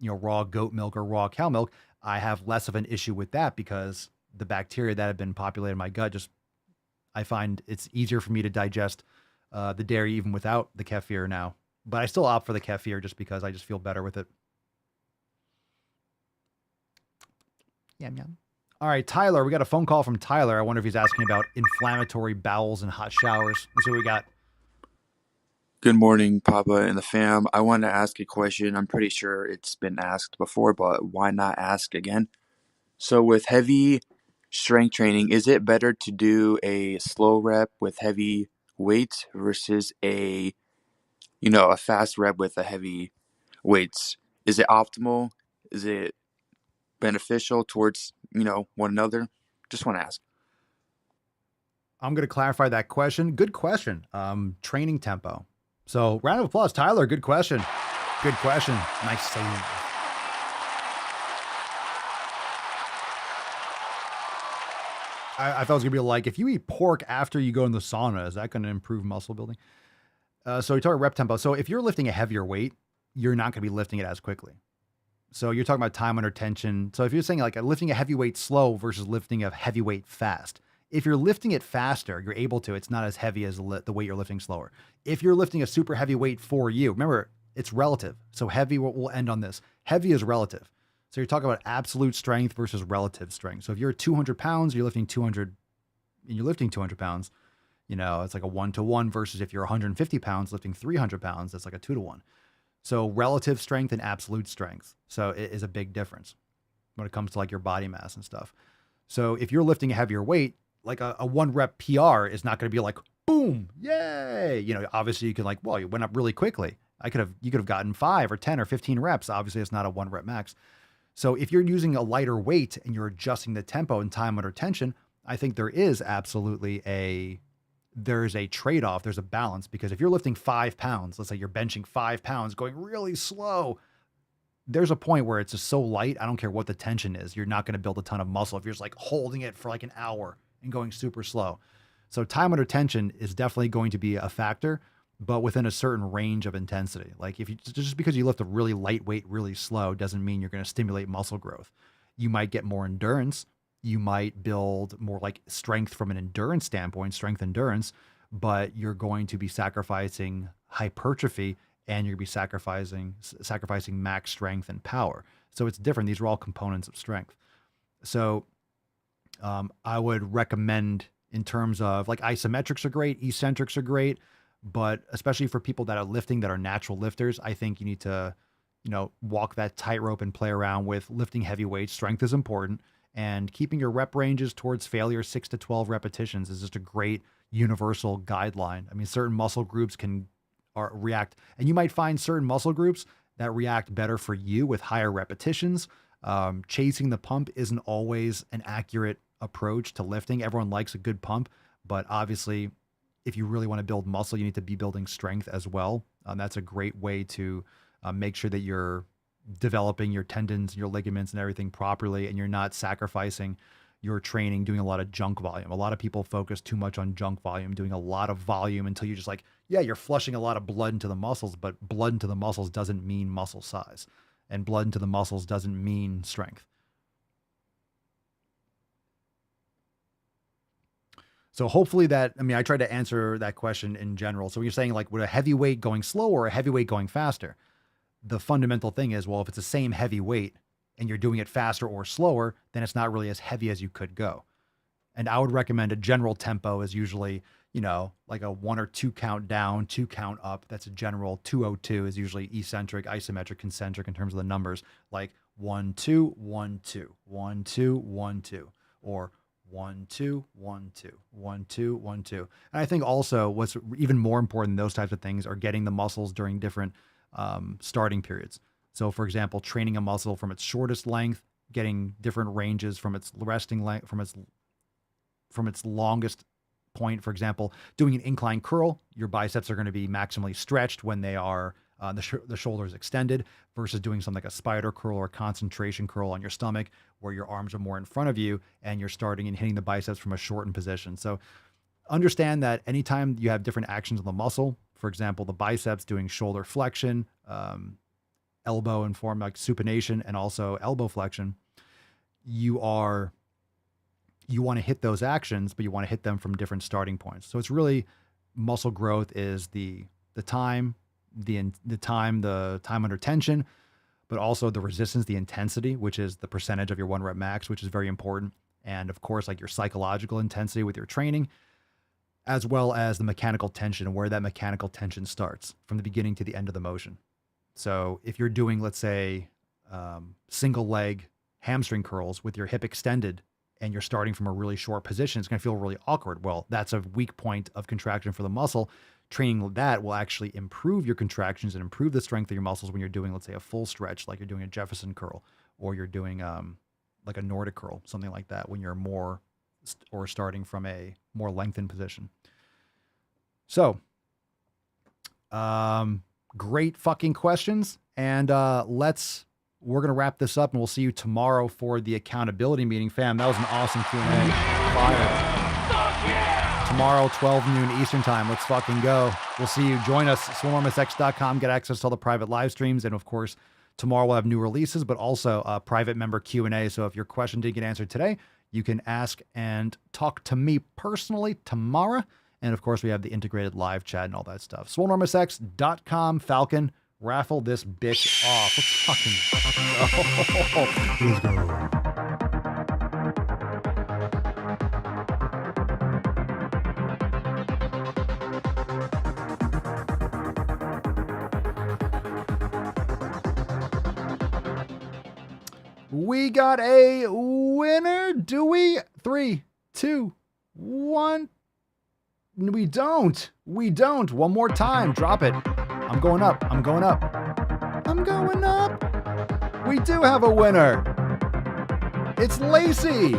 raw goat milk or raw cow milk, I have less of an issue with that because the bacteria that have been populated in my gut I find it's easier for me to digest the dairy even without the kefir now. But I still opt for the kefir just because I just feel better with it. Yum, yum. All right, Tyler, we got a phone call from Tyler. I wonder if he's asking about inflammatory bowels and hot showers. Let's see what we got. Good morning, Papa and the fam. I want to ask a question. I'm pretty sure it's been asked before, but why not ask again? So with heavy strength training, is it better to do a slow rep with heavy weights versus a fast rep with a heavy weights? Is it optimal? Is it beneficial towards, one another? Just want to ask. I'm going to clarify that question. Good question. Training tempo. So round of applause, Tyler. Good question. Good question. Nice save. I thought it was going to be like, if you eat pork after you go in the sauna, is that going to improve muscle building? So you're talking rep tempo. So if you're lifting a heavier weight, you're not going to be lifting it as quickly. So you're talking about time under tension. So if you're saying like lifting a heavy weight slow versus lifting a heavy weight fast, if you're lifting it faster, you're able to, it's not as heavy as the weight you're lifting slower. If you're lifting a super heavy weight for you, remember, it's relative. So heavy, we'll end on this. Heavy is relative. So you're talking about absolute strength versus relative strength. So if you're 200 pounds, you're lifting 200 pounds, it's like a 1-to-1 versus if you're 150 pounds lifting 300 pounds, that's like a 2-to-1. So relative strength and absolute strength. So it is a big difference when it comes to like your body mass and stuff. So if you're lifting a heavier weight, like a 1 rep PR is not going to be like, boom, yay. Obviously you can you went up really quickly. You could have gotten 5 or 10 or 15 reps. Obviously it's not a 1 rep max. So if you're using a lighter weight and you're adjusting the tempo and time under tension, I think there is absolutely there's a trade-off. There's a balance, because if you're lifting 5 pounds, let's say you're benching 5 pounds going really slow, there's a point where it's just so light. I don't care what the tension is. You're not going to build a ton of muscle if you're just like holding it for like an hour and going super slow. So time under tension is definitely going to be a factor, but within a certain range of intensity. Like if you just because you lift a really lightweight, really slow doesn't mean you're going to stimulate muscle growth. You might get more endurance. You might build more like strength from an endurance standpoint, strength endurance, but you're going to be sacrificing hypertrophy and you're going to be sacrificing max strength and power. So it's different. These are all components of strength. So I would recommend in terms of like isometrics are great, eccentrics are great, but especially for people that are lifting, that are natural lifters, I think you need to, walk that tightrope and play around with lifting heavy weights. Strength is important, and keeping your rep ranges towards failure, 6 to 12 repetitions, is just a great universal guideline. I mean, certain muscle groups can react, and you might find certain muscle groups that react better for you with higher repetitions. Chasing the pump isn't always an accurate approach to lifting. Everyone likes a good pump, but obviously if you really want to build muscle, you need to be building strength as well. That's a great way to make sure that you're developing your tendons, your ligaments and everything properly, and you're not sacrificing your training doing a lot of junk volume. A lot of people focus too much on junk volume, doing a lot of volume until you're just like, yeah, you're flushing a lot of blood into the muscles, but blood into the muscles doesn't mean muscle size, and blood into the muscles doesn't mean strength. So hopefully that, I mean, I tried to answer that question in general. So you're saying like, would a heavyweight going slow or a heavyweight going faster? The fundamental thing is, well, if it's the same heavy weight and you're doing it faster or slower, then it's not really as heavy as you could go. And I would recommend a general tempo is usually, you know, like a 1 or 2 count down, 2 count up. That's a general. 202 is usually eccentric, isometric, concentric in terms of the numbers, like 1 2 1 2 1 2 1 2 or 1 2 1 2 1 2 1 2. And I think also what's even more important than those types of things are getting the muscles during different starting periods. So for example, training a muscle from its shortest length, getting different ranges from its resting length, from its longest point. For example, doing an incline curl, your biceps are going to be maximally stretched when they are the shoulders extended, versus doing something like a spider curl or a concentration curl on your stomach, where your arms are more in front of you and you're starting and hitting the biceps from a shortened position. So understand that anytime you have different actions on the muscle, for example, the biceps doing shoulder flexion, elbow and form like supination, and also elbow flexion, you want to hit those actions, but you want to hit them from different starting points. So it's really muscle growth is the time under tension, but also the resistance, the intensity, which is the percentage of your 1 rep max, which is very important. And of course, like your psychological intensity with your training, as well as the mechanical tension and where that mechanical tension starts from the beginning to the end of the motion. So if you're doing, let's say, single leg hamstring curls with your hip extended and you're starting from a really short position, it's going to feel really awkward. Well, that's a weak point of contraction for the muscle. Training that will actually improve your contractions and improve the strength of your muscles when you're doing, let's say, a full stretch, like you're doing a Jefferson curl, or you're doing like a Nordic curl, something like that, when you're more or starting from a more lengthened position. So, great fucking questions. And we're going to wrap this up and we'll see you tomorrow for the accountability meeting. Fam, that was an awesome Q&A. Fire. Tomorrow, 12 noon Eastern time. Let's fucking go. We'll see you. Join us, swolenormousx.com. Get access to all the private live streams. And of course, tomorrow we'll have new releases, but also a private member Q&A. So if your question didn't get answered today, you can ask and talk to me personally tomorrow. And of course, we have the integrated live chat and all that stuff. swolenormousx.com. Falcon, raffle this bitch off. Let's fucking go. Let's go. We got a winner, do we? 3, 2, 1. We don't. One more time. Drop it. I'm going up. We do have a winner. It's Lacey.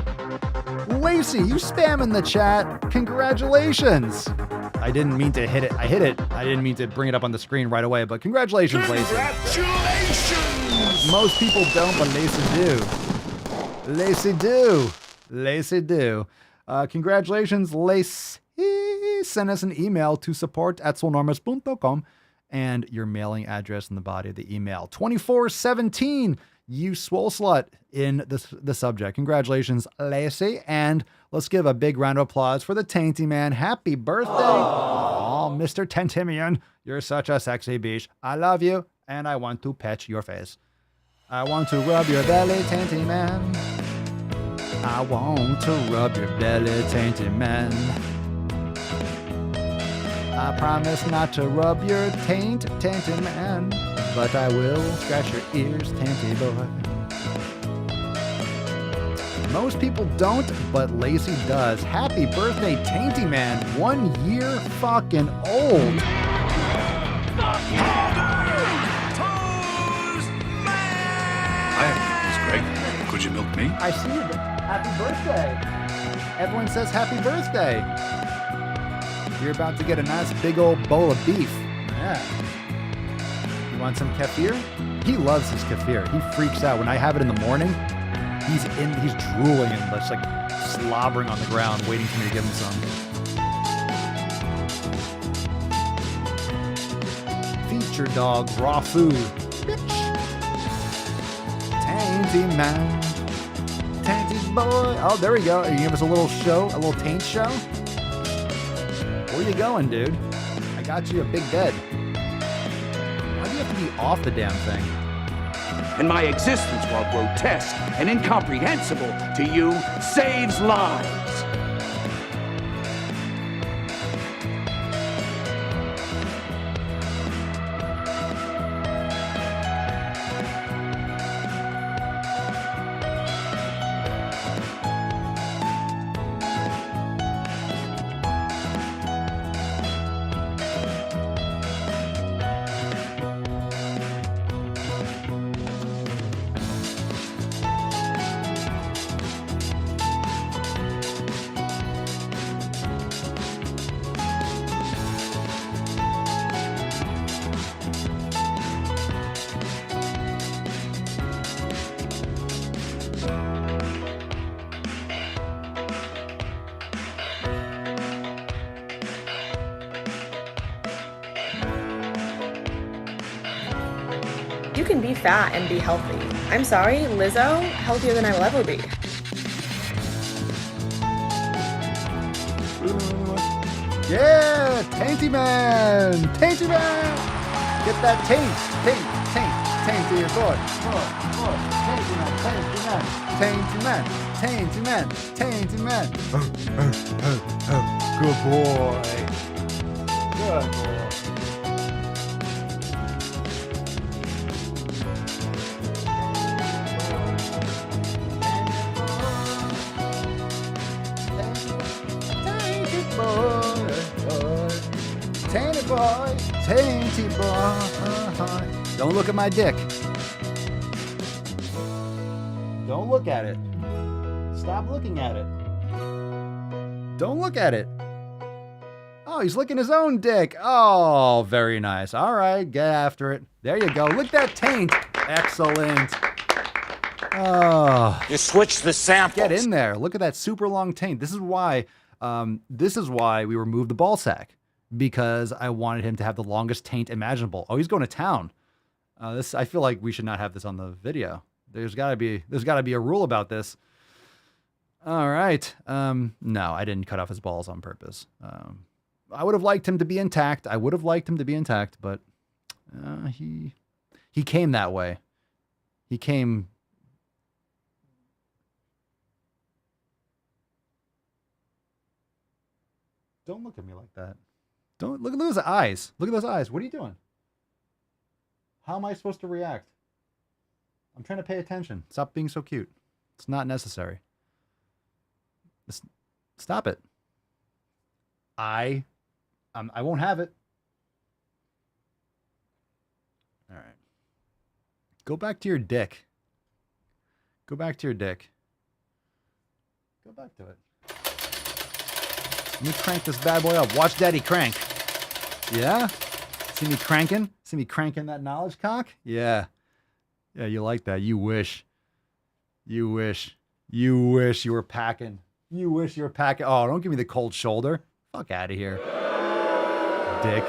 Lacey, you spam in the chat. Congratulations. I didn't mean to hit it. I hit it. I didn't mean to bring it up on the screen right away, but congratulations, Lacey. Congratulations! Most people don't, but Lacey do. Congratulations, Lacey. Send us an email to support@swolenormous.com and your mailing address in the body of the email. 2417, you swole slut, in the subject. Congratulations, Lacey. And let's give a big round of applause for the Tainty Man. Happy birthday. Oh, Mr. Tentimian, you're such a sexy beach. I love you, and I want to pet your face. I want to rub your belly, Tainty Man. I want to rub your belly, Tainty Man. I promise not to rub your tainty man, but I will scratch your ears, tainty boy. Most people don't, but Lacey does. Happy birthday, Tainty Man. 1 year fucking old. Hi, it's Greg. Could you milk me? I see you. Happy birthday. Everyone says happy birthday. You're about to get a nice big old bowl of beef. Yeah. You want some kefir? He loves his kefir. He freaks out. When I have it in the morning, he's drooling and just like slobbering on the ground, waiting for me to give him some. Feature dog, raw food. Bitch. Tainty man. Tainty boy. Oh, there we go. You give us a little show, a little taint show. Where you going, dude? I got you a big bed. Why do you have to be off the damn thing? And my existence, while grotesque and incomprehensible to you, saves lives. You can be fat and be healthy. I'm sorry, Lizzo, healthier than I will ever be. Yeah, Tainty Man! Tainty Man! Get that taint to your boy. Tainty Man, Tainty Man, Tainty Man. Good boy. Good boy. Tainty boy, tainty boy. Don't look at my dick. Don't look at it. Stop looking at it. Don't look at it. Oh, he's licking his own dick. Oh, very nice. All right, get after it. There you go. Look at that taint. Excellent. Oh, You switch the samples. get in there. Look at that super long taint. This is why we removed the ball sack, because I wanted him to have the longest taint imaginable. Oh, he's going to town. I feel like we should not have this on the video. There's got to be a rule about this. All right. No, I didn't cut off his balls on purpose. I would have liked him to be intact. But he came that way. He came. Don't look at me like that. Don't look at those eyes. Look at those eyes. What are you doing? How am I supposed to react? I'm trying to pay attention. Stop being so cute. It's not necessary. Stop it. I won't have it. All right. Go back to your dick. Go back to your dick. Go back to it. Let me crank this bad boy up. Watch Daddy crank. Yeah? See me cranking? See me cranking that knowledge cock? Yeah. Yeah, you like that. You wish. You wish. You wish you were packing. You wish you were packing. Oh, don't give me the cold shoulder. Fuck out of here. Dick.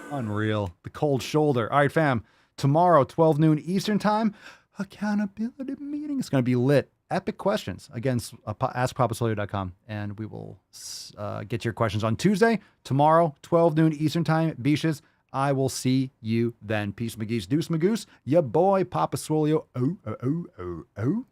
Unreal. The cold shoulder. All right, fam. Tomorrow, 12 noon Eastern time, accountability meeting. It's going to be lit. Epic questions. Again, askpapasolio.com. And we will get your questions on Tuesday. Tomorrow, 12 noon Eastern time. Beaches. I will see you then. Peace, McGee's, deuce, Magoose. Ya boy, Papa Swolio. Oh.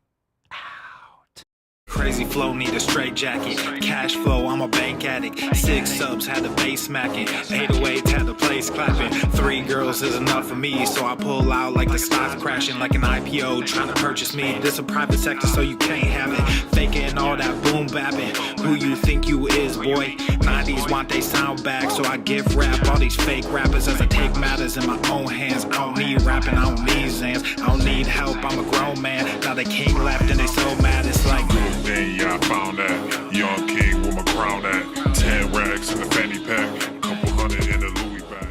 Crazy flow, need a straight jacket. Cash flow, I'm a bank addict. 6 subs, had the bass smacking. 808, had the place clapping. 3 girls is enough for me, so I pull out like the stock crashing. Like an IPO, trying to purchase me. This a private sector, so you can't have it. Faking all that boom bapping. Who you think you is, boy? 90s want they sound back, so I give rap all these fake rappers as I take matters in my own hands. I don't need rapping, I don't need Zans. I don't need help, I'm a grown man. Now they king left and they so mad, it's like Then yeah, I found that young king with my crown at 10 racks in the fanny pack, couple hundred in the Louis bag.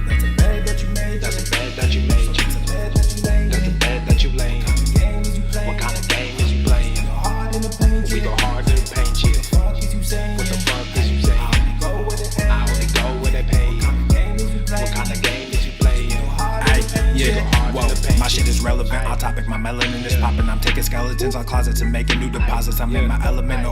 that's a bed that you made. That's a bed that you made. That's a bed that you laid. That's a bed that you laid. What kind of game is you playing? We go hard in the paint, yeah. What the fuck is you saying? I only go where they pay. What kind of game is you playing? Yeah, whoa, my shit is relevant. Off topic, my melanin is popping. I'm taking skeletons out closets and making new deposits. I'm in my element, no